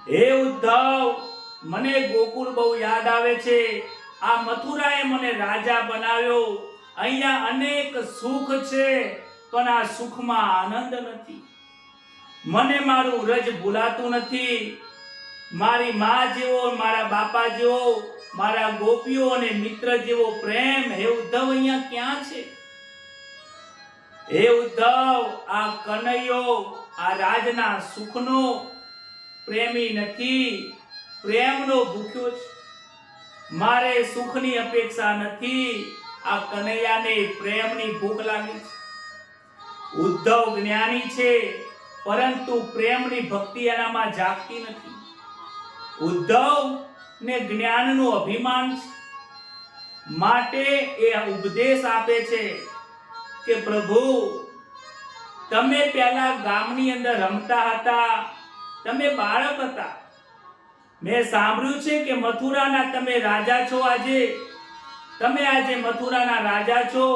હે ઉદ્ધવ, મને ગોકુળ બહુ યાદ આવે છે. આ મથુરાએ મને રાજા બનાવ્યો. અહીંયા અનેક સુખ છે, પણ આ સુખમાં આનંદ નથી. મને મારું રજ ભૂલાતું નથી. મારી માં જેવો, મારા બાપા જેવો, મારા ગોપીઓ અને મિત્ર જેવો પ્રેમ હે ઉદ્ધવ અહીંયા ક્યાં છે? હે ઉદ્ધવ, આ કનૈયો આ રાજના સુખનો પ્રેમી નથી, પ્રેમનો ભૂખ્યો છે. મારે સુખની અપેક્ષા નથી, આ કનૈયાને પ્રેમની ભૂખ લાગી છે. ઉદ્ધવ જ્ઞાની છે, પરંતુ પ્રેમની ભક્તિ એનામાં જાગતી નથી. ઉદ્ધવ ને જ્ઞાનનું અભિમાન છે, માટે એ ઉપદેશ આપે છે કે પ્રભુ, તમે પહેલા ગામની અંદર રમતા હતા, તમે બાળક હતા. મેં સાંભળ્યું છે કે મથુરાના તમે રાજા છો. આજે તમે આજે મથુરાના રાજા છો,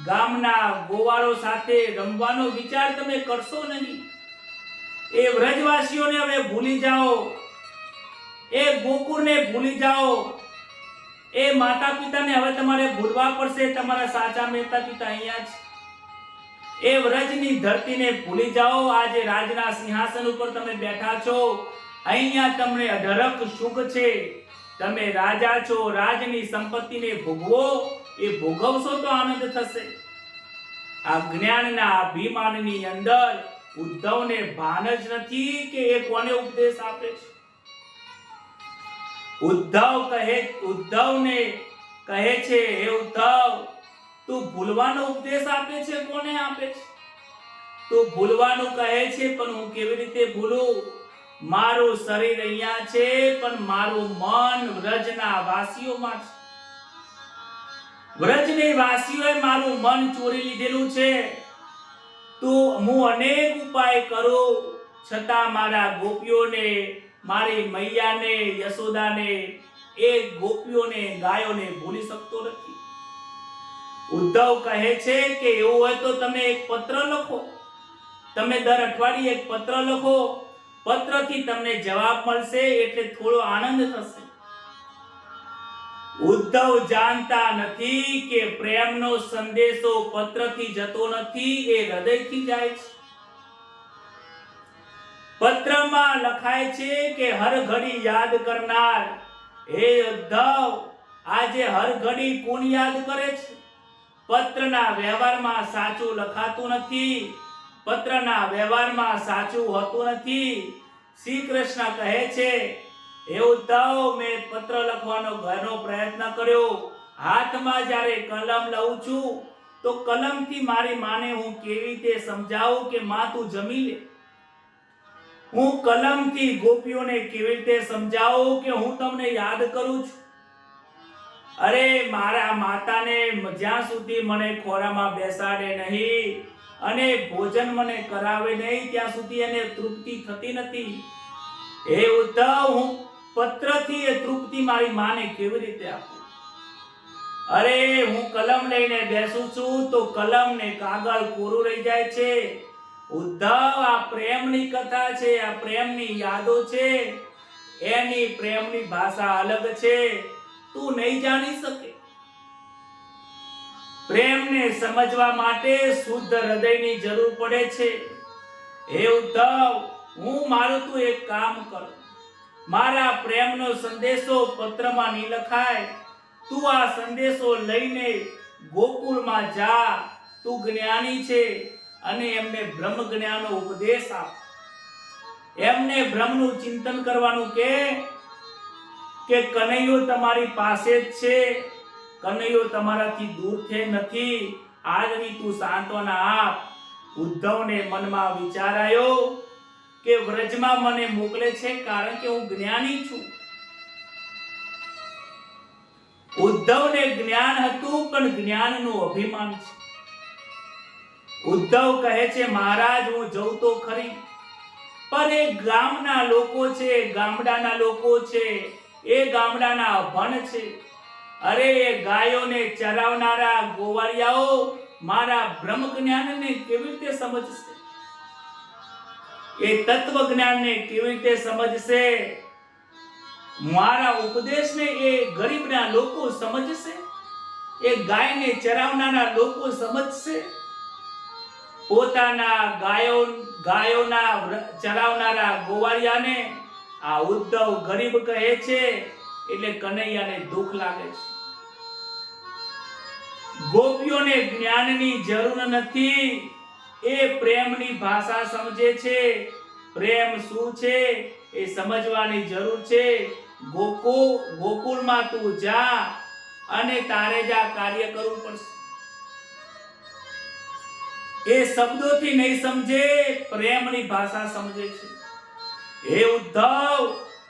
ગામના ગોવાળો સાથે રમવાનો વિચાર તમે કરશો નહીં. એ વ્રજવાસીઓને હવે ભૂલી જાઓ, એ ગોકુળને ભૂલી જાઓ, એ માતા પિતાને હવે તમારે ભૂલવા પડશે. તમારા સાચા માતા પિતા અહીંયા છે. એ વ્રજની ધરતીને ભૂલી જાઓ. આજે રાજના સિંહાસન ઉપર તમે બેઠા છો, અહીંયા તમને અઢળક સુખ છે. તમે રાજા છો, રાજની સંપત્તિને ભોગવો. એ ભોગવશો તો આનંદ થશે. આ જ્ઞાનના અભિમાનની અંદર ઉદ્ધવને ભાન જ નથી કે એ કોને ઉપદેશ આપે છે. ઉદ્ધવને કહે છે, હે ઉદ્ધવ, તું ભૂલવાનો ઉપદેશ આપે છે. કોને આપે છે? તું ભૂલવાનું કહે છે, પણ હું કેવી રીતે ભૂલું? મારું શરીર અહીંયા છે, પણ મારું મન વ્રજના વાસીઓમાં છે. વ્રજની વાસીઓએ મારું મન ચોરી લીધેલું છે. હું અનેક ઉપાય કરું, છતાં મારા ગોપીઓને, મારી મૈયાને, યશોદાને, એ ગોપીઓને, ગાયોને ભૂલી શકતો નથી. ઉદ્ધવ કહે છે કે એવું હોય તો તમે એક પત્ર લખો. તમે દર અઠવાડિયે એક પત્ર લખો. પત્રથી તમને જવાબ મળશે, એટલે થોડો આનંદ થશે. ઉદ્ધવ જાણતા નથી કે પ્રેમનો સંદેશો પત્રથી જતો નથી, એ હૃદયથી જાય છે. પત્રમાં લખાય છે કે હર ઘડી યાદ કરનાર. હે ઉદ્ધવ, આજે હર ઘડી કોણ યાદ કરે છે? પત્રના વ્યવહારમાં સાચું લખાતું નથી. પત્રના વ્યવહારમાં સાચું હોતું નથી. શ્રી કૃષ્ણ કહે છે, હે ઉદ્ધવ, મેં પત્ર લખવાનો ઘણો પ્રયત્ન કર્યો. હાથમાં જ્યારે કલમ લઉં છું તો કલમથી મારી માને હું કેવી રીતે સમજાવું કે માં તું જમી લે? હું કલમથી ગોપીઓને કેવી રીતે સમજાવું કે હું તમને યાદ કરું છું? અરે મારા માતાને જ્યાં સુધી મને ખોરામાં બેસાડે નહીં અને ભોજન મને કરાવે નહીં, ત્યાં સુધી એને તૃપ્તિ થતી નથી. હે ઉદ્ધવ, હું પત્રથી એ તૃપ્તિ મારી માને કેવી રીતે આપું? અરે હું કલમ લઈને બેસું છું તો કલમ ને કાગળ કોરું રહી જાય છે. ઉદ્ધવ, આ પ્રેમની કથા છે, આ પ્રેમની યાદો છે. એની પ્રેમની ભાષા અલગ છે, તું નહીં જાણી શકે. પ્રેમને સમજવા માટે શુદ્ધ હૃદયની જરૂર પડે છે. હે ઉદ્ધવ, હું મારું તું એક કામ કર. મારા પ્રેમનો સંદેશો પત્રમાં નહીં લખાય. તું આ સંદેશો લઈને ગોકુળમાં જા. તું જ્ઞાની છે અને એમને બ્રહ્મ જ્ઞાનનો ઉપદેશ આપ. એમને બ્રહ્મનું ચિંતન કરવાનું કે કનૈયો તમારી પાસે જ છે. કનૈયો તમારાથી દૂર છે નથી. આજની તું સાંત્વના આપ. ઉદ્ધવને મનમાં વિચાર આવ્યો કે વ્રજમાં મને મોકલે છે કારણ કે હું જ્ઞાની છું. ઉદ્ધવને જ્ઞાન હતું, પણ જ્ઞાનનું અભિમાન છે. ઉદ્ધવ કહે છે, મહારાજ હું જઉં તો ખરી, પણ એ ગામના લોકો છે, ગામડાના લોકો છે, એ ગામડાના અભણ છે. અરે એ ગાયોને ચરાવનારા ગોવાળિયાઓ મારા બ્રહ્મ જ્ઞાનને કેવી રીતે સમજશે? એ તત્વ જ્ઞાનને કેવી રીતે સમજશે? મારા ઉપદેશને એ ગરીબના લોકો સમજશે? એ ગાયને ચરાવનારા લોકો સમજશે? પોતાના ગાયોના ચરાવનારા ગોવાળિયાને આ ઉદ્ધવ ગરીબ કહે છે, એટલે કનૈયાને દુઃખ લાગે છે. ગોપીઓને જ્ઞાનની જરૂર નથી, એ પ્રેમની ભાષા સમજે છે. પ્રેમ શું છે એ સમજવાની જરૂર છે. ગોકુળમાં તું જા અને તારે જ આ કાર્ય કરવું પડશે. એ શબ્દોથી નહીં સમજે, પ્રેમની ભાષા સમજે છે. હે ઉદ્ધવ,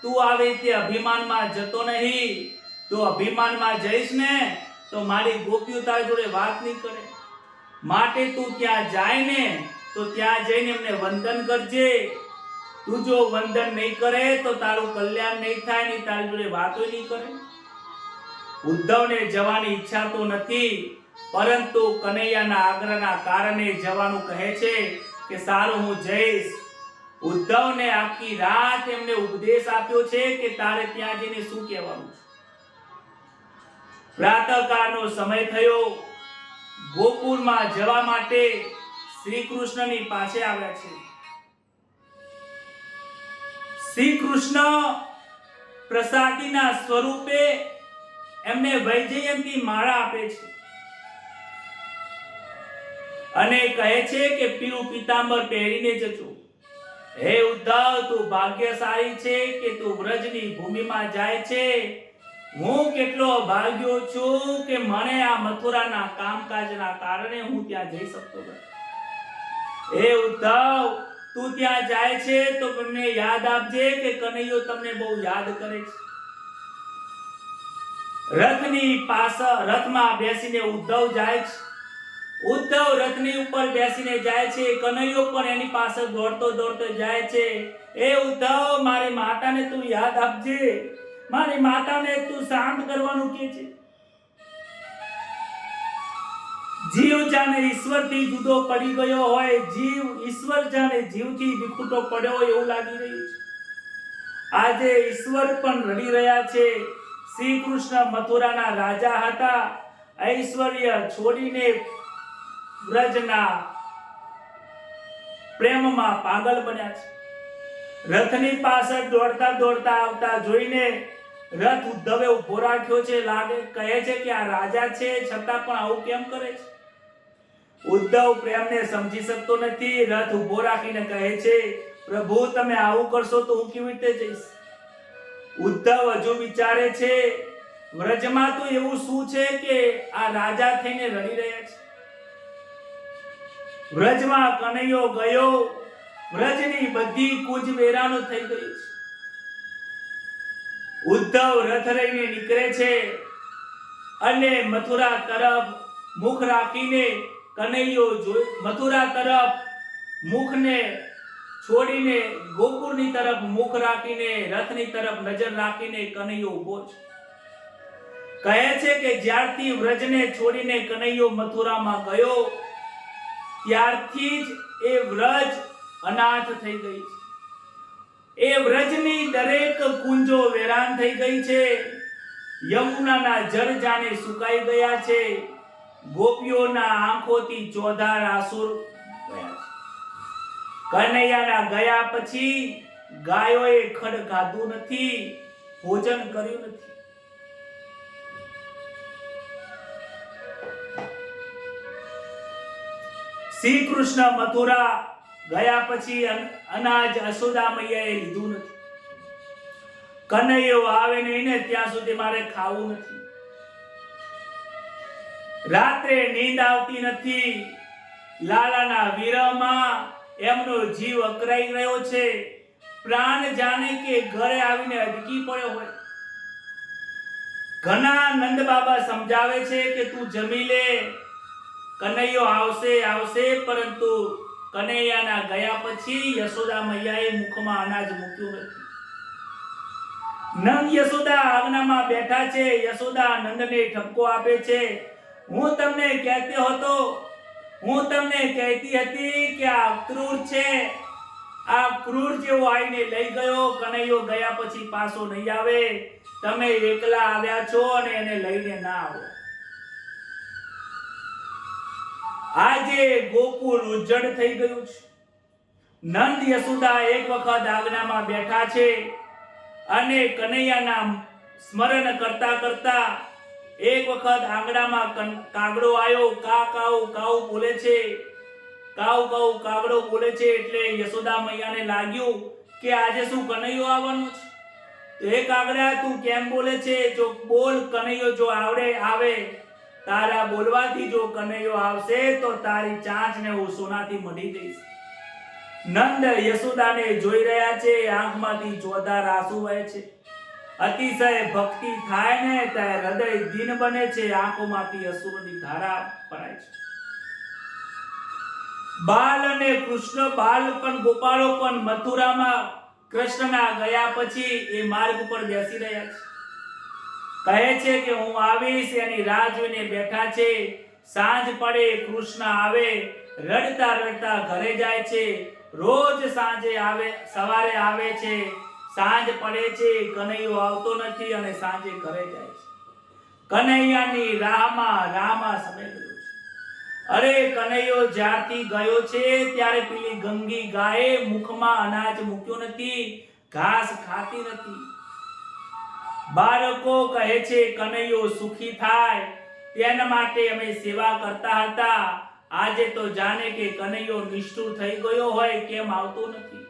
તું આવી રીતે અભિમાનમાં જતો નહીં. તો અભિમાનમાં જઈશ ને તો મારી ગોપીઓ તારી જોડે વાત નહીં કરે. માટે તું ત્યાં જાય ને તો ત્યાં જઈને એમને વંદન કરજે. તું જો વંદન નહીં કરે તો તારું કલ્યાણ નહીં થાય, ને તારી જોડે વાતો નહીં કરે. ઉદ્ધવને જવાની ઈચ્છા તો નથી, પરંતુ કનૈયાના આગ્રહના કારણે જવાનું કહે છે કે સારું હું જઈશ. ઉદ્ધવને આખી રાત એમને ઉપદેશ આપ્યો છે કે તારે ત્યાં જઈને શું કહેવાનું છે. પ્રાતઃકાળનો સમય થયો. ગોકુળમાં જવા માટે શ્રી કૃષ્ણની પાસે આવ્યા છે. શ્રી કૃષ્ણ પ્રસાદીના સ્વરૂપે એમને વૈજયંતી માળા આપે છે અને કહે છે કે પીળું પીતાંબર પહેરીને જજો. હે ઉદ્ધવ, તું ભાગ્યશાળી છે કે તું વ્રજની ભૂમિમાં જાય છે. હું કેટલો ભાગ્યો છું કે મને આ મથુરાના કામકાજના કારણે હું ત્યાં જઈ શકતો નથી. હે ઉદ્ધવ, તું ત્યાં જાય છે તો મને યાદ આપજે કે કનૈયો તમને બહુ યાદ કરે છે. રથની પાછળ રથમાં બેસીને ઉદ્ધવ જાય છે. ઉદ્ધવ રથની ઉપર બેસીને જાય છે. કનૈયો પણ એની પાસે દોડતો દોડતો જાય છે. એ ઉદ્ધવ, મારી માતાને તું યાદ આપજે. મારી માતાને તું શાંત કરવાનું કહે છે. જીવ જાણે ઈશ્વરથી જુદો પડી ગયો હોય, ઈશ્વર જાણે જીવથી વિખૂટો પડ્યો હોય એવું લાગી રહ્યું છે. આજે ઈશ્વર પણ રડી રહ્યા છે. શ્રી કૃષ્ણ મથુરાના રાજા હતા. ઐશ્વર્ય છોડીને વ્રજના પ્રેમમાં પાગલ બન્યા છે. રથની પાછળ દોડતા દોડતા આવતા જોઈને રથ ઉદ્ધવે ઉભો રાખ્યો છે. લાગે કહે છે કે આ રાજા છે છતાં પણ આવું કેમ કરે છે. ઉદ્ધવ પ્રેમને સમજી શકતો નથી. રથ ઉભો રાખીને કહે છે, પ્રભુ તમે આવું કરશો તો હું કેવી રીતે જઈશ. ઉદ્ધવ હજુ વિચારે છે, વ્રજમાં તો એવું શું છે કે આ રાજા થઈને રડી રહ્યા છે. વ્રજમાં કનૈયો ગયો. વ્રજની બધી કુંજ વેરાનો થઈ ગઈ છે. ઉદ્ધવ રથ લઈને નીકળે છે અને મથુરા તરફ મુખ રાખીને કનૈયો મથુરા તરફ મુખને છોડીને ગોકુળની તરફ મુખ રાખીને રથની તરફ નજર રાખીને કનૈયો ઊભો છે. કહે છે કે જ્યારથી વ્રજને છોડીને કનૈયો મથુરામાં ગયો ત્યારથી જ એ વ્રજ અનાથ થઈ ગઈ છે. એ વ્રજની દરેક કુંજો વેરાન થઈ ગઈ છે. યમુનાના જળ જાણે સુકાઈ ગયા છે. ગોપીઓના આંખોથી ચોધાર આંસુ ગયા છે. કનૈયાના ગયા પછી ગાયોએ ખડ ખાધું નથી, ભોજન કર્યું નથી. શ્રી કૃષ્ણ મથુરા ગયા પછી અનાજ યશોદા મૈયાએ લીધું નથી. કનૈયો આવે નહીં ને ત્યાં સુધી મારે ખાવું નથી. રાત્રે નીંદ આવતી નથી. લાલાના વિરહમાં એમનો જીવ અકરાઈ રહ્યો છે. પ્રાણ જાણે કે ઘરે આવીને અટકી પડ્યો હોય. ઘણા નંદ બાબા સમજાવે છે કે તું જમી લે, કનૈયો આવશે, પરંતુ કનૈયાના ગયા પછી યશોદા મૈયાએ મુખમાં અનાજ મૂક્યું નથી. નંદ યશોદા આંગણામાં બેઠા છે. યશોદા નંદને ઠપકો આપે છે, હું તમને કહેતી હતી કે આ ક્રૂર છે. આ ક્રૂર જેવો આવીને લઈ ગયો. કનૈયો ગયા પછી પાછો નહીં આવે. તમે એકલા આવ્યા છો અને એને લઈને ના આવો. આજે ગોકુળ ઉજ્જડ થઈ ગયું છે. નંદ યશોદા એક વખત આજ્ઞામાં બેઠા છે અને કનૈયાના સ્મરણ કરતા કરતા એક વખત આંગણામાં કાગડો આવ્યો. કાઉ કાઉ બોલે છે. કાઉ કાઉ કાગડો બોલે છે એટલે યશોદા મૈયાને લાગ્યું કે આજે શું કનૈયો આવવાનો છે. તો એ કાગડા તું કેમ બોલે છે? જો બોલ, કનૈયો જો આવે તારા બોલવાથી જો કનૈયો આવશે તો તારી ચાંચને હું સોનાથી મઢી દઈશ. નંદ યશોદાને જોઈ રહ્યા છે. આંખમાંથી ચોધાર આંસુ વહે છે. અતિશય ભક્તિ થાય ને ત્યારે હૃદય દીન બને છે. આંખોમાંથી અશ્રુની ધારા ભરાય છે. બાલ અને કૃષ્ણ પણ ગોપાળો પણ મથુરામાં કૃષ્ણના ગયા પછી એ માર્ગ ઉપર બેસી રહ્યા છે. કહે છે કે હું આવીશ, એની રાહ જોઈને બેઠા છે. સાંજ પડે કૃષ્ણ આવે, રડતા રડતા ઘરે જાય છે. રોજ સાંજે આવે, સવારે આવે છે, સાંજ પડે છે, કનૈયો આવતો નથી અને સાંજે ઘરે જાય છે. કનૈયાની રાહમાં સમય ગયો છે. અરે કનૈયો જ્યારથી ગયો છે ત્યારે પેલી ગંગી ગાયે મુખમાં અનાજ મૂક્યો નથી, ઘાસ ખાતી નથી. બાળકો કહે છે કનૈયો સુખી થાય તેના માટે અમે સેવા કરતા હતા. આજે તો જાણે કે કનૈયો નિષ્ઠુર થઈ ગયો હોય, કેમ આવતો નથી.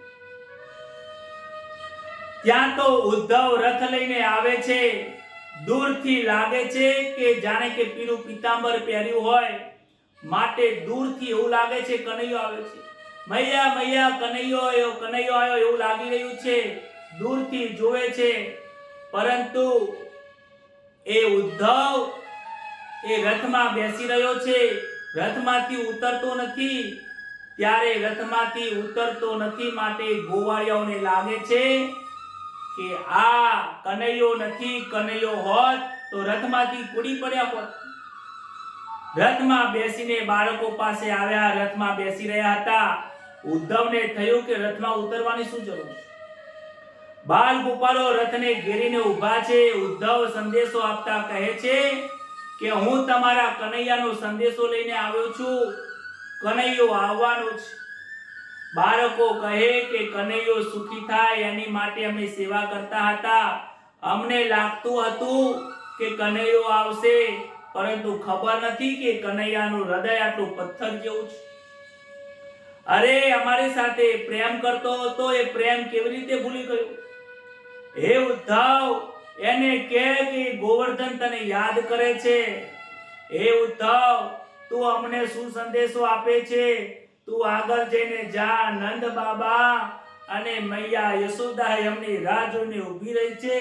ત્યાં તો ઉદ્ધવ રથ લઈને આવે છે. દૂરથી લાગે છે કે જાણે કે પીળું પીતાંબર પહેર્યું હોય, માટે દૂરથી એવું લાગે છે કનૈયો આવે છે. મૈયા મૈયા કનૈયો આવ્યો એવું લાગી રહ્યું છે. દૂરથી જોવે છે, પરંતુ એ ઉદ્ધવ એ રથમાં બેસી રહ્યો છે, રથમાંથી ઉતરતો નથી. ત્યારે રથમાંથી ઉતરતો નથી માટે ગોવાળિયાઓને લાગે છે કે આ કનૈયો નથી. કનૈયો હોત તો રથમાંથી કૂદી પડ્યા હોત. રથમાં બેસીને બાળકો પાસે આવ્યા, રથમાં બેસી રહ્યા હતા. ઉદ્ધવને થયું કે રથમાં ઉતરવાની શું જરૂર છે. બાલ ગોપાળો રથને ઘેરીને ઊભા છે. ઉદ્ધવ સંદેશો આપતા કહે છે કે હું તમારા કનૈયાનો સંદેશો લઈને આવ્યો છું, કનૈયો આવવાનો છે. બાળકો કહે કે કનૈયો સુખી થાય એની માટે અમે સેવા કરતા હતા. અમને લાગતું હતું કે કનૈયો આવશે, પરંતુ ખબર નથી કે કનૈયાનું હૃદય આટલું પથ્થર જેવું છે. અરે અમારી સાથે પ્રેમ કરતો હતો, એ પ્રેમ કેવી રીતે ભૂલી ગયો. હે ઉદ્ધવ, એને કહે કે ગોવર્ધન તને યાદ કરે છે. હે ઉદ્ધવ, તું અમને શું સંદેશો આપે છે? તું આગળ જઈને જા. નંદ બાબા અને મૈયા યશોદા એમની રાહ જોઈને ઊભી રહી છે.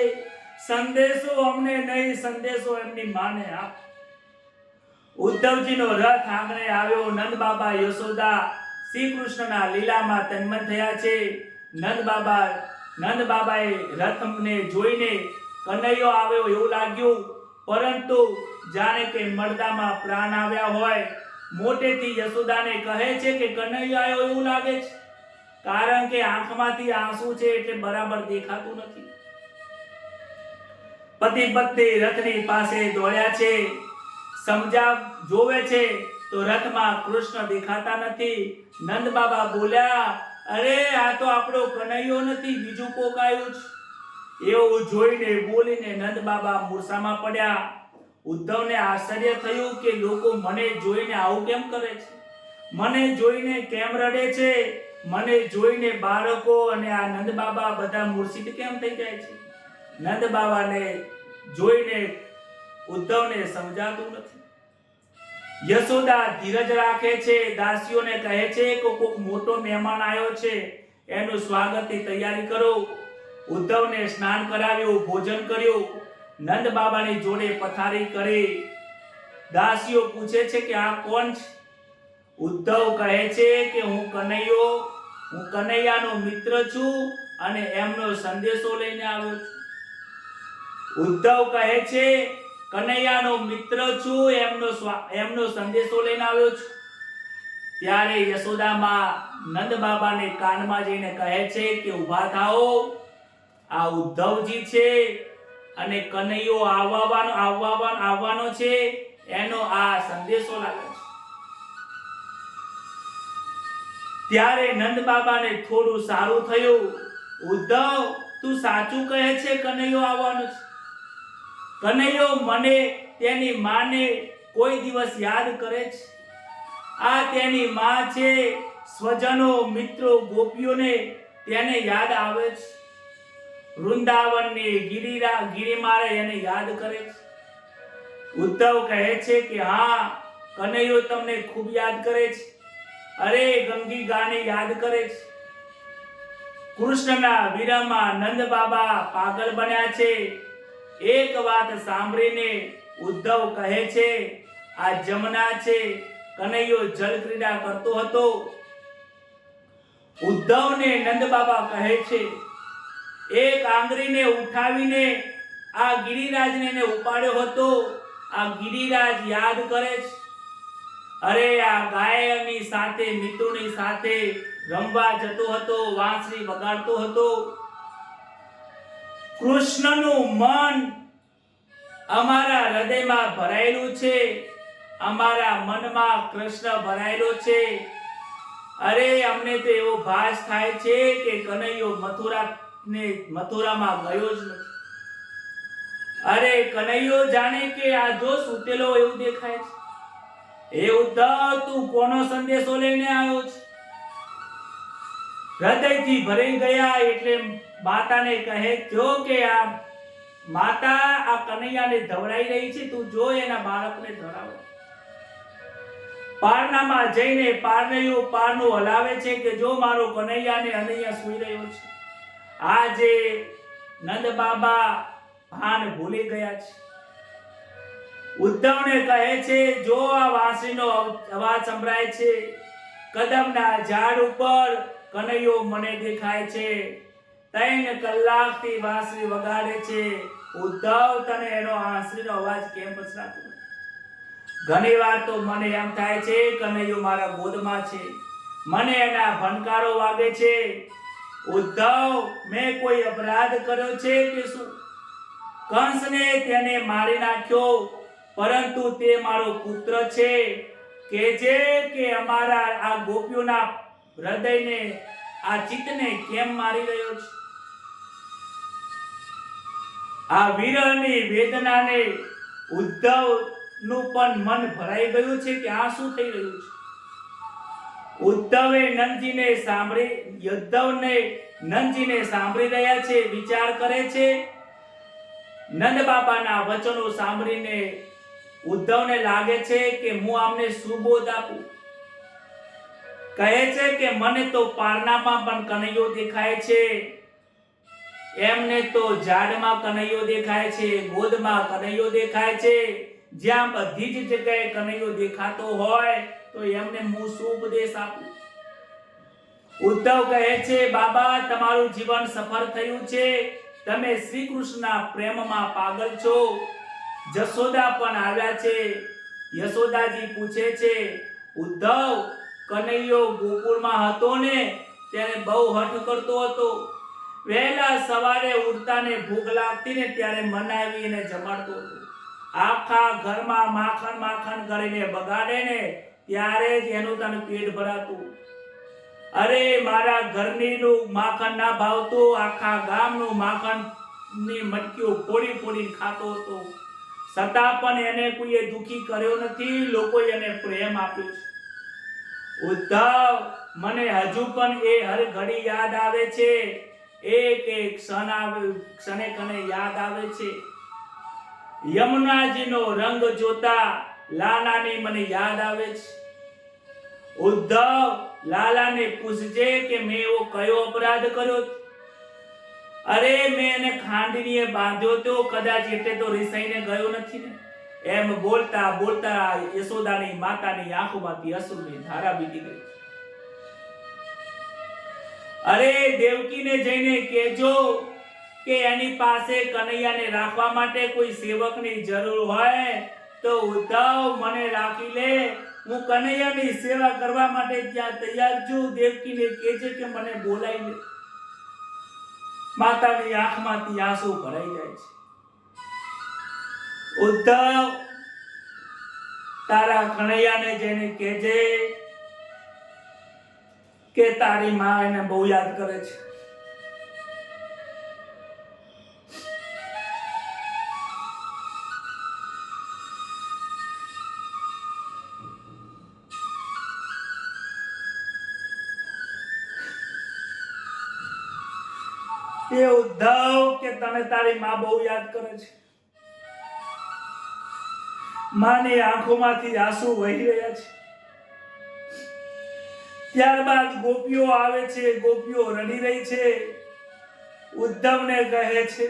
સંદેશો અમને નહીં, સંદેશો એમની માને આપ. ઉદ્ધવજીનો રથ આંગણે આવ્યો. નંદ બાબા યશોદા શ્રી કૃષ્ણના લીલામાં તન્મય થયા છે. નંદ બાબાએ રથને જોઈને કનૈયો આવ્યો એવું લાગ્યું, પરંતુ જાણે કે મળદામાં પ્રાણ આવ્યા હોય. મોટેથી યશોદાને કહે છે કે કનૈયો આવ્યો એવું લાગે છે, કારણ કે આંખમાંથી આંસુ છે એટલે બરાબર દેખાતું નથી. પતિ પત્ની રથની પાસે દોડ્યા છે. જોવે છે તો રથમાં કૃષ્ણ દેખાતા નથી. નંદ બાબા બોલ્યા, અરે આ તો આપણો કનૈયો નથી, બીજું કોક આવ્યું છે. એવું જોઈને બોલીને નંદ બાબા મૂર્છામાં પડ્યા. ઉદ્ધવને આશ્ચર્ય થયું કે લોકો મને જોઈને આવું કેમ કરે છે, મને જોઈને કેમ રડે છે, મને જોઈને બાળકો અને આ નંદ બાબા બધા મૂર્છિત કેમ થઈ જાય છે. નંદ બાબાને જોઈને ઉદ્ધવને સમજાતું નથી. યશોદા ધીરજ રાખે છે. દાસીઓને કહે છે કે કોઈક મોટો મહેમાન આવ્યો છે, એનું સ્વાગતની તૈયારી કરો. ઉદ્ધવને સ્નાન કરાવ્યું, ભોજન કર્યું, નંદ બાબાની જોડે પથારી કરી. દાસીઓ પૂછે છે કે આ કોણ છે? ઉદ્ધવ કહે છે કે હું કનૈયાનો મિત્ર છું અને એમનો સંદેશો લઈને આવ્યો છું. ઉદ્ધવ કહે છે કનૈયાનો મિત્ર છું, એમનો સંદેશો લઈને આવ્યો છું. ત્યારે યશોદામાં નંદ બાબાને કાનમાં જઈને કહે છે કે ઊભા થાઓ, આ ઉદ્ધવજી છે અને કનૈયો આવવાનો છે, એનો આ સંદેશો લાગે છે. ત્યારે નંદ બાબાને થોડું સારું થયું. ઉદ્ધવ, તું સાચું કહે છે, કનૈયો આવવાનો છે. કનૈયો મને તેની માને કોઈ દિવસ યાદ કરે છે. આ તેની માં છે. સ્વજનો, મિત્રો, ગોપીઓને તેને યાદ આવે છે. વૃંદાવનની ગિરિમાળા એને યાદ કરે છે. ઉદ્ધવ કહે છે કે હા, કનૈયો તમને ખૂબ યાદ કરે છે. અરે ગંગી ગાને યાદ કરે છે. કૃષ્ણના વિરહમાં નંદ બાબા પાગલ બન્યા છે. એક વાત સાંભળીને ઉદ્ધવ કહે છે, આ જમના છે. કનૈયો જલ ક્રીડા કરતો હતો. ઉદ્ધવને નંદ બાબા કહે છે, એક આંગળીને ઉઠાવીને આ ગિરિરાજને એને ઉપાડ્યો હતો. આ ગિરિરાજ યાદ કરે છે, અરે આ ગાયની સાથે મિત્રોની સાથે રમવા જતો હતો, વાંસળી વગાડતો હતો. કૃષ્ણનું મન અમારા હૃદયમાં ભરાયેલું છે, અમારા મનમાં કૃષ્ણ ભરાયેલો છે. અરે અમને તો એવો ભાસ થાય છે કે કનૈયો મથુરામાં ગયો જ નથી. અરે કનૈયો જાણે કે આ જો સૂતેલો એવું દેખાય છે. હે ઉદ્ધવ, તું કોનો સંદેશો લઈને આવ્યો છે? હૃદયથી ભરાઈ ગયા એટલે માતાને કહે જો કે આ માતા આ કનૈયાને ધવરાઈ રહી છે, તું જો એના બાળકને ધરાવે. પારનામાં જઈને પારનું હલાવે છે કે જો મારો કનૈયાને અહીંયા સૂઈ રહ્યો છે. આજે નંદ બાબા ભાન ભૂલી ગયા છે. ઉદ્ધવને કહે છે જો આ વાંસળીનો અવાજ સંભળાય છે, કદમના ઝાડ ઉપર કનૈયો મને દેખાય છે, 3 કલાકથી વાંસળી વગાડે છે. ઉદ્ધવ, તને એનો વાંસળીનો અવાજ કેમ પછડાતો? ઘણી વાર તો મને એમ થાય છે કનૈયો મારા ગોદમાં છે, મને એના ભણકારો વાગે છે. ઉદ્ધવ, મેં કોઈ અપરાધ કર્યો છે કે શું? કંસને તેને મારી નાખ્યો, પરંતુ તે મારો પુત્ર છે. કહેજે કે અમારા આ ગોપીઓના હૃદયને, આ ચિત્તને કેમ મારી રહ્યો છે? આ વિરહની વેદનાને ઉદ્ધવનું પણ મન ભરાઈ ગયું છે કે આ શું થઈ રહ્યું છે. ઉદ્ધવે નંદજીને સાંભળી રહ્યા છે, વિચાર કરે છે. નંદ બાબાના વચનો સાંભળીને ઉદ્ધવને લાગે છે કે હું આમને શું બોધ આપું. કહે છે કે મને તો પારનામાં પણ કનૈયો દેખાય છે, એમને તો ઝાડમાં કનૈયો દેખાય છે, ગોદમાં કનૈયો દેખાય છે. જ્યાં બધી જ જગ્યાએ કનૈયો દેખાતો હોય તો એમને હું શું ઉપદેશ આપું? ઉદ્ધવ કહે છે બાબા, તમારું જીવન સફળ થયું છે, તમે શ્રી કૃષ્ણના પ્રેમમાં પાગલ છો. જશોદા પણ આવ્યા છે. યશોદાજી પૂછે છે ઉદ્ધવ, કનૈયો ગોકુળમાં હતો ને ત્યારે બહુ હઠ કરતો હતો. વહેલા સવારે ઉઠતા ને ભૂખ લાગતી ને ત્યારે મનાવી અને જમાડતો હતો. આખા ઘરમાં માખણ કરીને બગાડે ને ત્યારે જ એનું તને પેટ ભરાતું. અરે મારા ઘરનીનું માખણ ના ભાવતું, આખા ગામનું માખણની મટકીઓ ફોડી ખાતો હતો. છતાં પણ એને કોઈએ દુખી કર્યો નથી, લોકોએ એને પ્રેમ આપ્યો છે. ઉદ્ધવ, મને હજુ પણ એ હર ઘડી યાદ આવે છે, એક ક્ષણે કને યાદ આવે છે. યમુનાજીનો રંગ જોતા લાલાની મને યાદ આવે છે. ઉદ્ધવ, લાલાને પૂછજે કે મેં એવો કયો અપરાધ કર્યો? અરે મેં એને ખાંડીને બાંધ્યો તો, કદાચ એટલે તો રિસાઈને ગયો નથી ને. એમ બોલતા યશોદાની માતાની આંખોમાંથી અશ્રુની ધારા બીતી ગઈ. અરે દેવકીને જઈને કહેજો કે એની પાસે કનૈયાને રાખવા માટે કોઈ સેવકની જરૂર હોય તો ઉદ્ધવ મને રાખી લે, હું કનૈયાની સેવા કરવા માટે ત્યાં તૈયાર છું. દેવકીને કહેજે કે મને બોલાવી લે. માતાની આંખમાંથી આંસુ ભરાઈ જાય છે. ઉદ્ધવ, તારા કનૈયાને જઈને કહેજે કે તારી માં એને બહુ યાદ કરે છે. એ ઉદ્ધવ, કે તને તારી માં બહુ યાદ કરે છે. માની આંખોમાંથી આંસુ વહી રહ્યા છે. ત્યારબાદ ગોપીઓ આવે છે, ગોપીઓ રડી રહી છે. ઉદ્ધવને કહે છે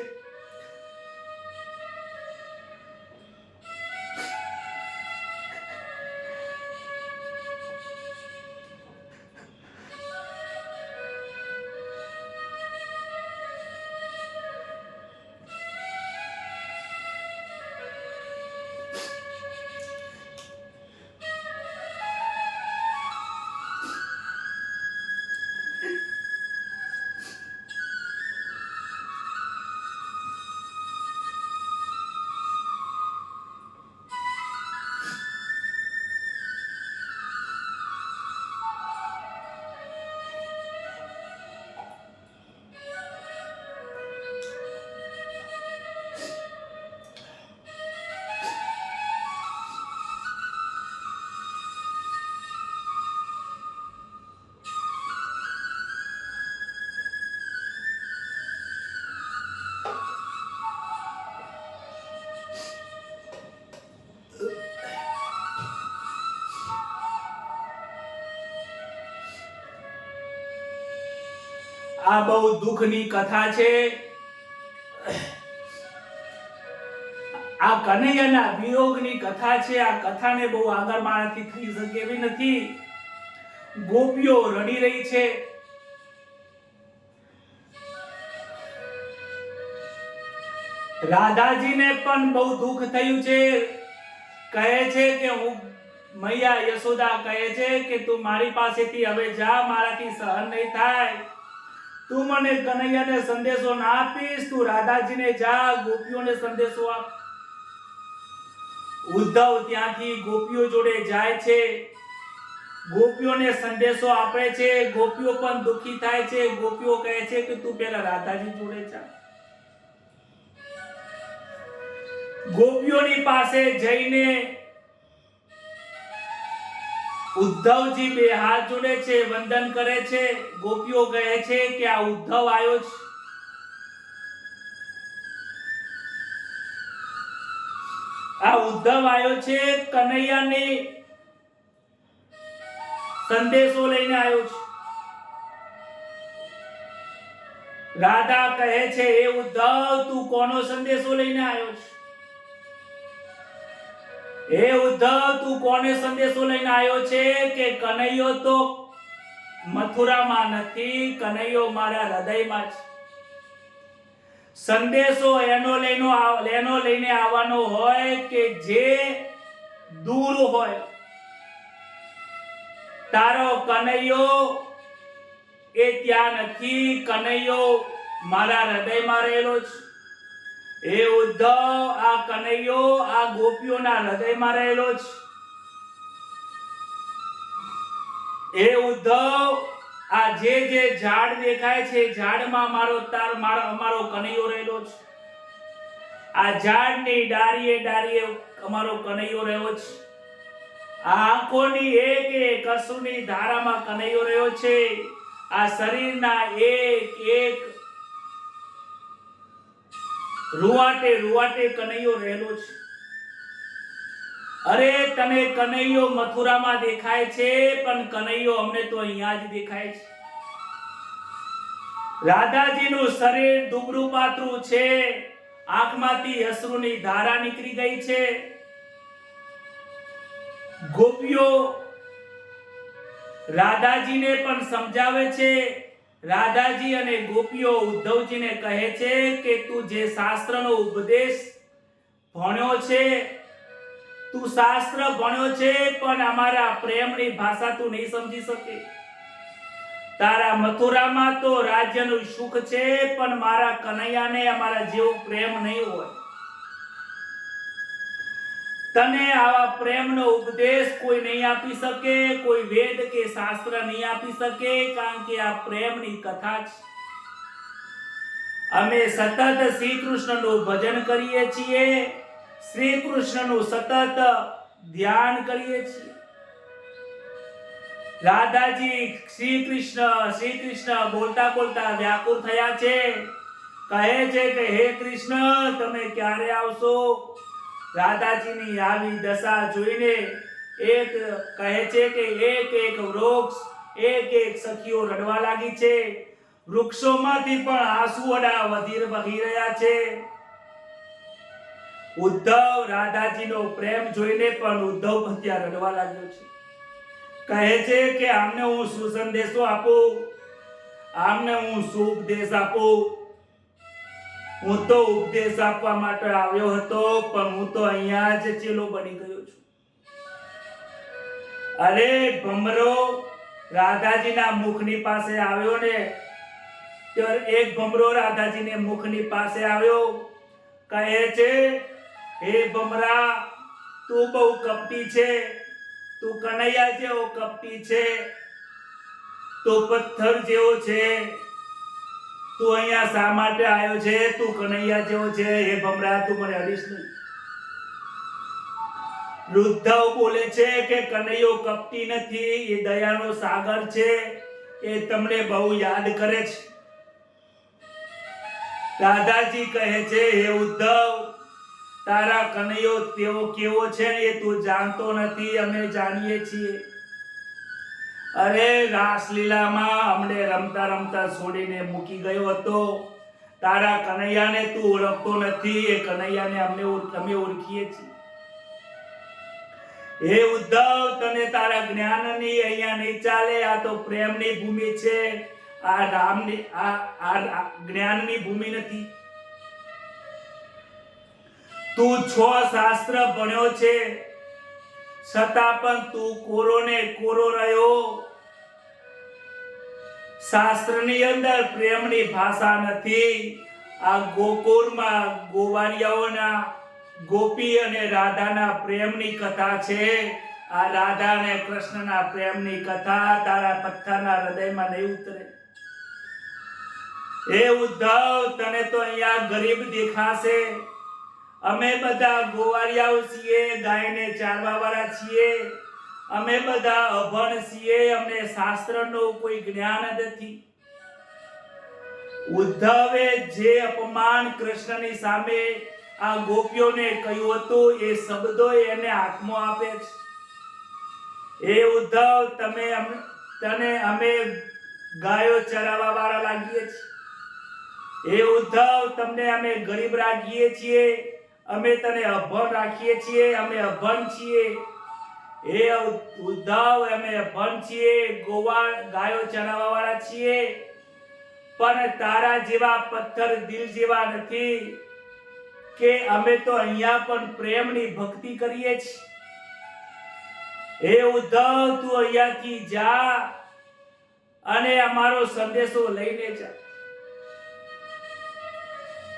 આ બહુ દુઃખની કથા છે. આ કનૈયાના વિયોગની કથા છે. આ કથાને બહુ આગળ મારાથી થઈ શકે એવી નથી. ગોપીઓ રડી રહી છે. રાધાજીને પણ બહુ દુઃખ થયું છે. કહે છે કે હું મૈયા યશોદા કહે છે કે તું મારી પાસેથી હવે જા, મારાથી સહન નહીં થાય. તું મને કનૈયાને સંદેશો ના આપીશ, તું રાધાજીને જા, ગોપીઓને સંદેશો આપ. ઉદ્ધવ ત્યાંથી ગોપીઓ જોડે જાય છે. ગોપીઓને સંદેશો આપે છે. ગોપીઓ પણ દુખી થાય છે. ગોપીઓ કહે છે કે તું પહેલા રાધાજી જોડે જા. ગોપીઓની પાસે જઈને ઉદ્ધવજી બે હાથ જોડે છે, વંદન કરે છે. ગોપીઓ કહે છે કે આ ઉદ્ધવ આવ્યો છે. આ ઉદ્ધવ આવ્યો છે, કનૈયાની સંદેશો લઈને આવ્યો છે. રાધા કહે છે એ ઉદ્ધવ તું કોનો સંદેશો લઈને આવ્યો છે? એ ઉદ્ધવ તું કોને સંદેશો લઈને આવ્યો છે કે કનૈયો તો મથુરામાં નથી, કનૈયો મારા હૃદયમાં છે. સંદેશો એનો લઈને આવવાનો હોય કે જે દૂર હોય. તારો કનૈયો એ ત્યાં નથી, કનૈયો મારા હૃદયમાં રહેલો છે. એ ઉદ્ધવ આ કનૈયો આ ગોપીઓના હૃદયમાં રહેલો છે. એ ઉદ્ધવ આ જે ઝાડ દેખાય છે, ઝાડમાં અમારો કનૈયો રહેલો છે. આ ઝાડની ડાળીએ અમારો કનૈયો રહ્યો છે. આ આંખોની એક અશ્રુની ધારામાં કનૈયો રહ્યો છે. આ શરીરના એક રૂવાટે કનૈયો રહેલો છે. અરે તને કનૈયો મથુરામાં દેખાય છે, પણ કનૈયો અમને તો અહીંયા જ દેખાય છે. રાધાજીનું શરીર દુબળું પાતળું છે. આંખમાંથી અશ્રુની ધારા નીકળી ગઈ છે. ગોપીઓ રાધાજીને પણ સમજાવે છે. રાધાજી અને ગોપીઓ ઉદ્ધવજીને કહે છે કે તું જે શાસ્ત્રનો ઉપદેશ ભણ્યો છે, તું શાસ્ત્ર ભણ્યો છે, પણ અમારા પ્રેમની ભાષા તું નહીં સમજી શકે. તારા મથુરામાં તો રાજ્યનું સુખ છે, પણ મારા કનૈયાને અમારા જેવો પ્રેમ નહીં હોય. તને આવા પ્રેમનો ઉપદેશ કોઈ નહીં આપી શકે, કોઈ વેદ કે શાસ્ત્ર નહીં આપી શકે, કારણ કે આ પ્રેમની કથા છે. અમે સતત શ્રી કૃષ્ણનું ભજન કરીએ છીએ, શ્રી કૃષ્ણનું સતત ધ્યાન કરીએ છીએ. રાધાજી શ્રી કૃષ્ણ બોલતા વ્યાકુળ થયા છે. કહે છે કે હે કૃષ્ણ તમે ક્યારે આવશો? રાધાજીની આવી દશા જોઈને કહે છે કે એક વૃક્ષ એક સખીઓ રડવા લાગી છે. વૃક્ષોમાંથી પણ આંસુઓડા વહી રહ્યા છે. ઉદ્ધવ રાધાજીનો પ્રેમ જોઈને પણ ઉદ્ધવ ભત્યા રડવા લાગ્યો છે. કહે છે કે આમને હું શું સંદેશો આપું, આમને હું શું ઉપદેશ આપું? હું તો ઉપદેશ આપવા માટે આવ્યો હતો, પણ હું તો અહીંયા જ ચેલો બની ગયો છું. અરે ભમરો રાધાજીના મુખની પાસે આવ્યો ને, એક ભમરો રાધાજીને મુખની પાસે આવ્યો. કહે છે હે ભમરા તું બહુ કપટી છે, તું કનૈયા જેવો કપટી છે, તું પથ્થર જેવો છે. તું અહીંયા શા માટે આવ્યો છે? તું કનૈયા જેવો છે. હે ભમરા તું મને અડીશ નહીં. ઉદ્ધવ બોલે છે કે કનૈયો કપટી નથી, એ દયાનો સાગર છે, એ તમને બહુ યાદ કરે છે. રાધાજી કહે છે હે ઉદ્ધવ તારા કનૈયો તેવો કેવો છે એ તું જાણતો નથી, અમે જાણીએ છીએ. અરે રાસલીલામાં અમને રમતા રમતા છોડીને મૂકી ગયો હતો. તારા કનૈયાને તું ઓળખતો નથી, એ કનૈયાને અમે ઓળખીએ છીએ. હે ઉદ્ધવ, તને તારા જ્ઞાનની અહીંયા નહીં ચાલે. આ તો પ્રેમની ભૂમિ છે, આ રામની આ જ્ઞાનની ભૂમિ નથી. તું 6 શાસ્ત્ર ભણ્યો છે, છતાં પણ તું કોરો ને કોરો રહ્યો. શાસ્ત્રની અંદર પ્રેમની ભાષા નથી. આ ગોકુળમાં ગોવાળિયાઓના ગોપી અને રાધાના પ્રેમની કથા છે. આ રાધા અને કૃષ્ણના પ્રેમની કથા તારા પથ્થરના હૃદયમાં નહીં ઉતરે. હે ઉદ્ધવ, તને તો અહીંયા ગરીબ દેખાશે. અમે બધા ગોવાળિયાઓ છીએ, ગાયને ચારવા વાળા છીએ. અમે બધા અભણ છીએ, અમને શાસ્ત્રનું કોઈ જ્ઞાન નથી. ઉદ્ધવે જે અપમાન કૃષ્ણની સામે આ ગોપીઓને કહ્યું હતું, એ શબ્દો એને આત્મા આપે છે. એ ઉદ્ધવ, તને અમે ગાયો ચરાવવા વાળા લાગીએ છીએ. એ ઉદ્ધવ, તમને અમે ગરીબ રાખીએ છીએ, અમે તને અભણ રાખીએ છીએ, અમે અભણ છીએ. એ ઉદ્ધવ, અમે અભણ છીએ, ગાયો ચરાવવા વાળા છીએ, પણ તારા જેવા પથ્થર દિલ જેવા નથી કે અમે તો અહીંયા પણ પ્રેમની ભક્તિ કરીએ છીએ. હે ઉદ્ધવ, તું અહીંયાથી જા અને અમારો સંદેશો લઈને જા.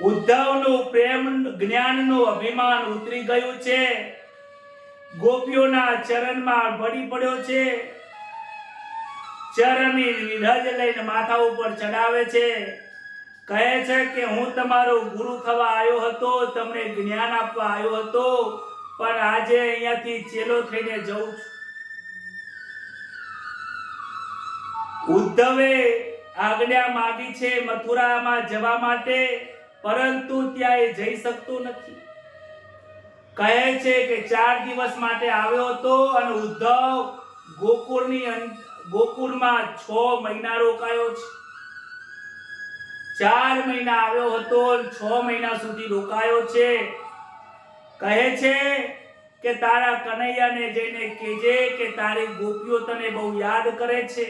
ઉદ્ધવનું પ્રેમ જ્ઞાનનું અભિમાન ઉતરી ગયું છે. ગોપીઓના ચરણમાં પડી પડ્યો છે. ચરણની વિરજ લઈને માથા ઉપર ચડાવે છે. કહે છે કે હું તમારો ગુરુ થવા આવ્યો હતો, તમને જ્ઞાન આપવા આવ્યો હતો, પણ આજે અહીંયાથી ચેલો થઈને જઉં છું. ઉદ્ધવે આજ્ઞા માંગી છે મથુરામાં જવા માટે, પરંતુ ત્યાં એ જઈ શકતો નથી. કહે છે કે 4 દિવસ માટે આવ્યો હતો અને ઉદ્ધવ ગોકુળમાં 6 મહિના રોકાયો છે. 4 મહિના આવ્યો હતો, 6 મહિના સુધી રોકાયો છે. કહે છે કે તારા કનૈયાને જઈને કહેજે કે તારી ગોપીઓ તને બહુ યાદ કરે છે.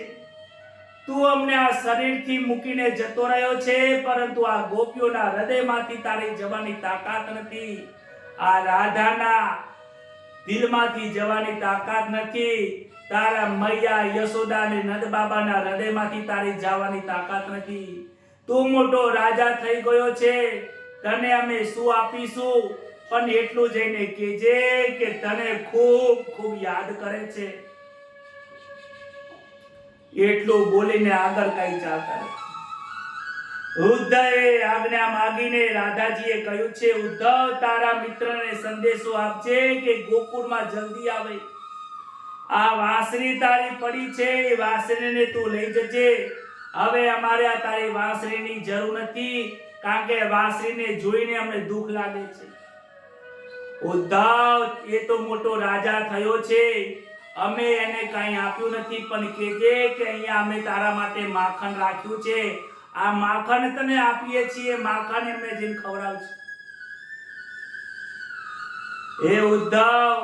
તું અમને આ શરીરથી મૂકીને જતો રહ્યો છે, પરંતુ આ ગોપીઓના હૃદયમાંથી તારી જવાની તાકાત નથી. આ રાધાના દિલમાંથી જવાની તાકાત નથી. તારા મૈયા યશોદા અને નંદ બાબાના હૃદયમાંથી તારી જવાની તાકાત નથી. તું મોટો રાજા થઈ ગયો છે, તને અમે શું આપીશું, પણ એટલું જઈને કહેજે કે તને ખૂબ ખૂબ યાદ કરે છે. એટલું બોલીને આગળ કઈ ચાલતા નથી. ઉદ્ધવે આજ્ઞા માંગીને રાધાજીએ કહ્યું છે, ઉદ્ધવ, તારા મિત્રને સંદેશો આપજે કે ગોકુળમાં જલ્દી આવે. આ વાંસળી તારી પડી છે, એ વાંસળીને તું લઈ જજે. હવે અમારે આ તારી વાંસળીની જરૂર નથી, કારણ કે વાંસળીને જોઈને અમને દુઃખ લાગે છે. ઉદ્ધવ, એ તો મોટો રાજા થયો છે, અમે એને કઈ આપ્યું નથી, પણ કહેજે કે અહીંયા અમે તારા માટે માખણ રાખ્યું છે, આ માખણ તને આપીએ છીએ, માખણ એમને જેમ ખવડાવશે. હે ઉદ્ધવ,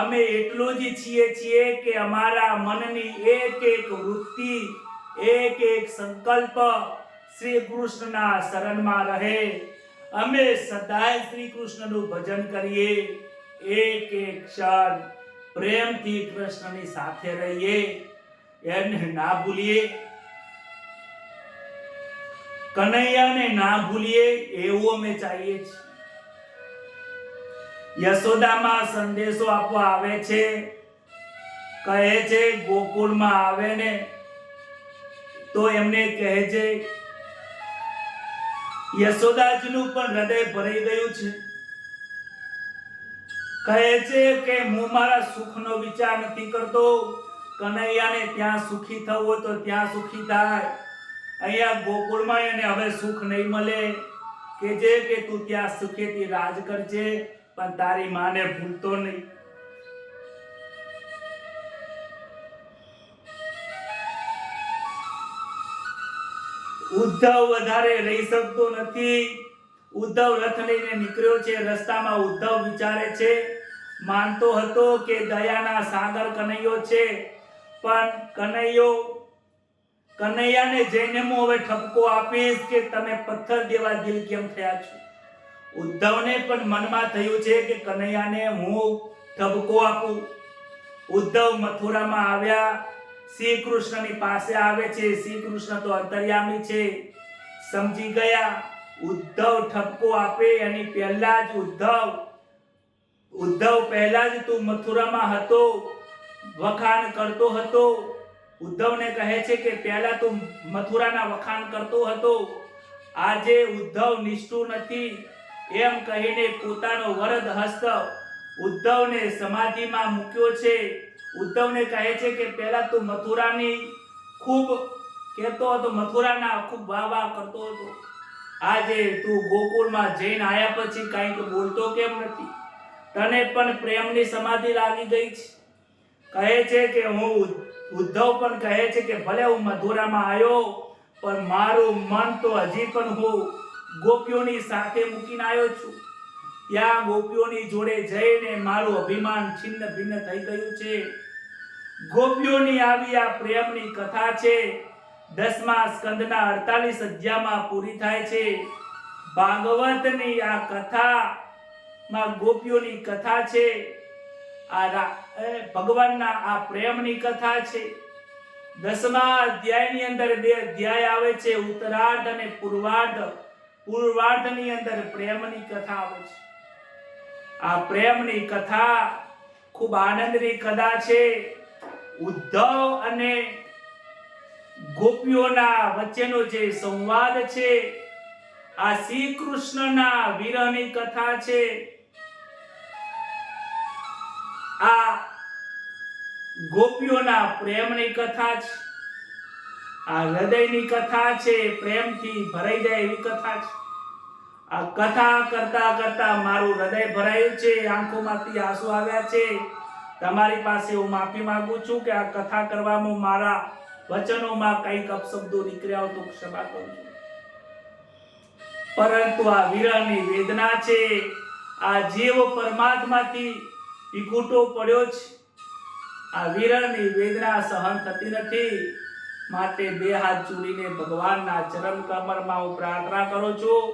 અમે એટલું જ ઈચ્છીએ છીએ કે અમારા મનની એક એક વૃત્તિ, એક એક સંકલ્પ શ્રી કૃષ્ણના શરણમાં રહે. અમે સદાય શ્રી કૃષ્ણનું ભજન કરીએ, એક એક ક્ષણ પ્રેમથી કૃષ્ણની સાથે રહીએ, એને ના ભૂલીએ, કનૈયાને ના ભૂલીએ, એવું અમે ચાહીએ છીએ. યશોદામાં સંદેશો આપવા આવે છે. કહે છે ગોકુળમાં આવે ને તો એમને કહે છે, યશોદાજીનું પણ હૃદય ભરાઈ ગયું છે. કહે છે કે હું મારા સુખનો વિચાર નથી કરતો, કનૈયાને ત્યાં સુખી થવું હોય તો ત્યાં સુખી થાય. અહીંયા ગોકુળમાં એને હવે સુખ નહીં મળે. કહેજે કે તું ત્યાં સુખેથી રાજ કરજે, પણ તારી માને ભૂલતો નહીં. ઉદ્ધવ વધારે રહી શકતો નથી. ઉદ્ધવ રથ લઈને નીકળ્યો છે. રસ્તામાં ઉદ્ધવ વિચારે છે, માનતો હતો કે દયાના સાગર કનૈયો છે, પણ કનૈયાને જઈને હું હવે ઠપકો આપીશ કે તમે પથ્થર જેવા દિલ કેમ થયા છો. ઉદ્ધવને પણ મનમાં થયું છે કે કનૈયાને હું ઠપકો આપું. ઉદ્ધવ મથુરામાં આવ્યા, શ્રી કૃષ્ણની પાસે આવે છે. શ્રી કૃષ્ણ તો અંતર્યામી છે, સમજી ગયા. ઉદ્ધવ ઠપકો આપે એની પહેલા જ ઉદ્ધવ પહેલા જ તું મથુરામાં હતો, વખાણ કરતો હતો. ઉદ્ધવને કહે છે કે પહેલા તું મથુરાના વખાણ કરતો હતો, આજે ઉદ્ધવ નિષ્ઠુર નથી એમ કહીને પોતાનો વરદ હસ્ત ઉદ્ધવને સમાધિમાં મૂક્યો છે. ઉદ્ધવને કહે છે કે પહેલા તું મથુરાની ખૂબ કહેતો હતો, મથુરાના ખૂબ વાહ કરતો હતો, આજે તું ગોકુળમાં જઈને આયા પછી કંઈક બોલતો કેમ નથી? તને પણ પ્રેમની સમાધિ લાગી ગઈ છે. કહે છે કે ઉદ્ધવ પણ કહે છે કે ભલે હું મથુરામાં આવ્યો, પણ મારું મન તો હજી પણ હું ગોપીઓની સાથે મૂકીને આવ્યો છું. ત્યાં ગોપીઓની જોડે જઈને મારું અભિમાન છિન્ન ભિન્ન થઈ ગયું છે. ગોપીઓની આવી આ પ્રેમની કથા છે. 10મા સ્કંદના 48 અધ્યાયમાં પૂરી થાય છે. ભાગવતની આ કથામાં ગોપીઓની કથા છે. ભગવાનના આ પ્રેમની કથા છે. 10મા અધ્યાયની અંદર 2 અધ્યાય આવે છે, ઉત્તરાર્ધ અને પૂર્વાર્ધ. પૂર્વાર્ધની અંદર પ્રેમની કથા આવે છે. આ પ્રેમની કથા ખૂબ આનંદની કથા છે. ઉદ્ધવ અને ગોપીઓના વચ્ચેનો જે સંવાદ છે, આ શ્રી કૃષ્ણના વિરહની કથા છે. આ ગોપીઓના પ્રેમની કથા છે. આ હૃદયની કથા છે, પ્રેમથી ભરાઈ જાય એવી કથા છે. આ કથા કરતા કરતા મારું હૃદય ભરાયું છે, આંખોમાંથી આંસુ આવ્યા છે. તમારી પાસે હું માફી માંગુ છું કે આ કથા કરવામાં મારા વચનોમાં કંઈક અપશબ્દો નીકળ્યા હોય તો ક્ષમા કરજો. પરંતુ આ વિરહની વેદના છે. આ જીવ પરમાત્માથી વિખૂટો પડ્યો છે. આ વિરહની વેદના સહન થતી નથી. માટે 2 હાથ જોડીને ભગવાનના ચરણ કમરમાં હું પ્રાર્થના કરું છું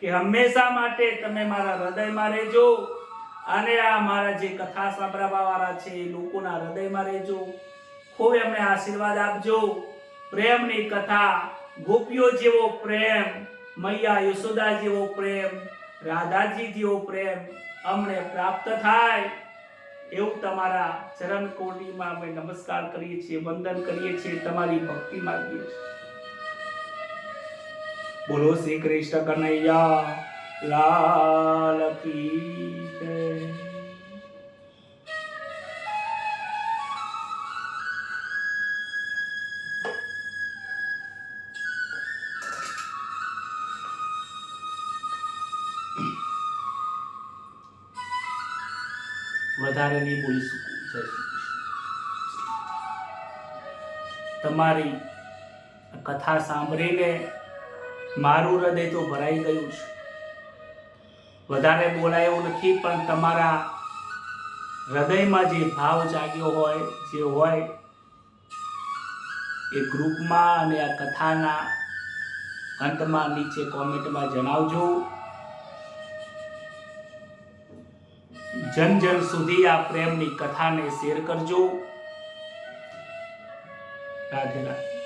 કે હંમેશા માટે તમે મારા હૃદયમાં રહેજો, અને આ મારા જે કથા સાંભળવા વાળા છે એ લોકોના હૃદયમાં રહેજો. ખૂબ એમને આશીર્વાદ આપજો. પ્રેમની કથા, ગોપીઓ જેવો પ્રેમ, મૈયા યશોદા જેવો પ્રેમ, રાધાજી જેવો પ્રેમ અમને પ્રાપ્ત થાય એવું તમારા ચરણ કોટીમાં અમે નમસ્કાર કરીએ છીએ, વંદન કરીએ છીએ, તમારી ભક્તિ માંગીએ છીએ. બોલો શ્રી કૃષ્ણ કનૈયા લાલ કી જય. વધારે નહીં બોલી શકું. જય શ્રી કૃષ્ણ. તમારી કથા સાંભળીને મારું હૃદય તો ભરાઈ ગયું છે. વધારે બોલાયું નથી, પણ તમારા હૃદયમાં જે ભાવ જાગ્યો હોય, જે હોય એ ગ્રુપમાં અને આ કથાના અંતમાં નીચે કોમેન્ટમાં જણાવજો. જન સુધી આ પ્રેમની કથાને શેર કરજો. રાધે રાધે.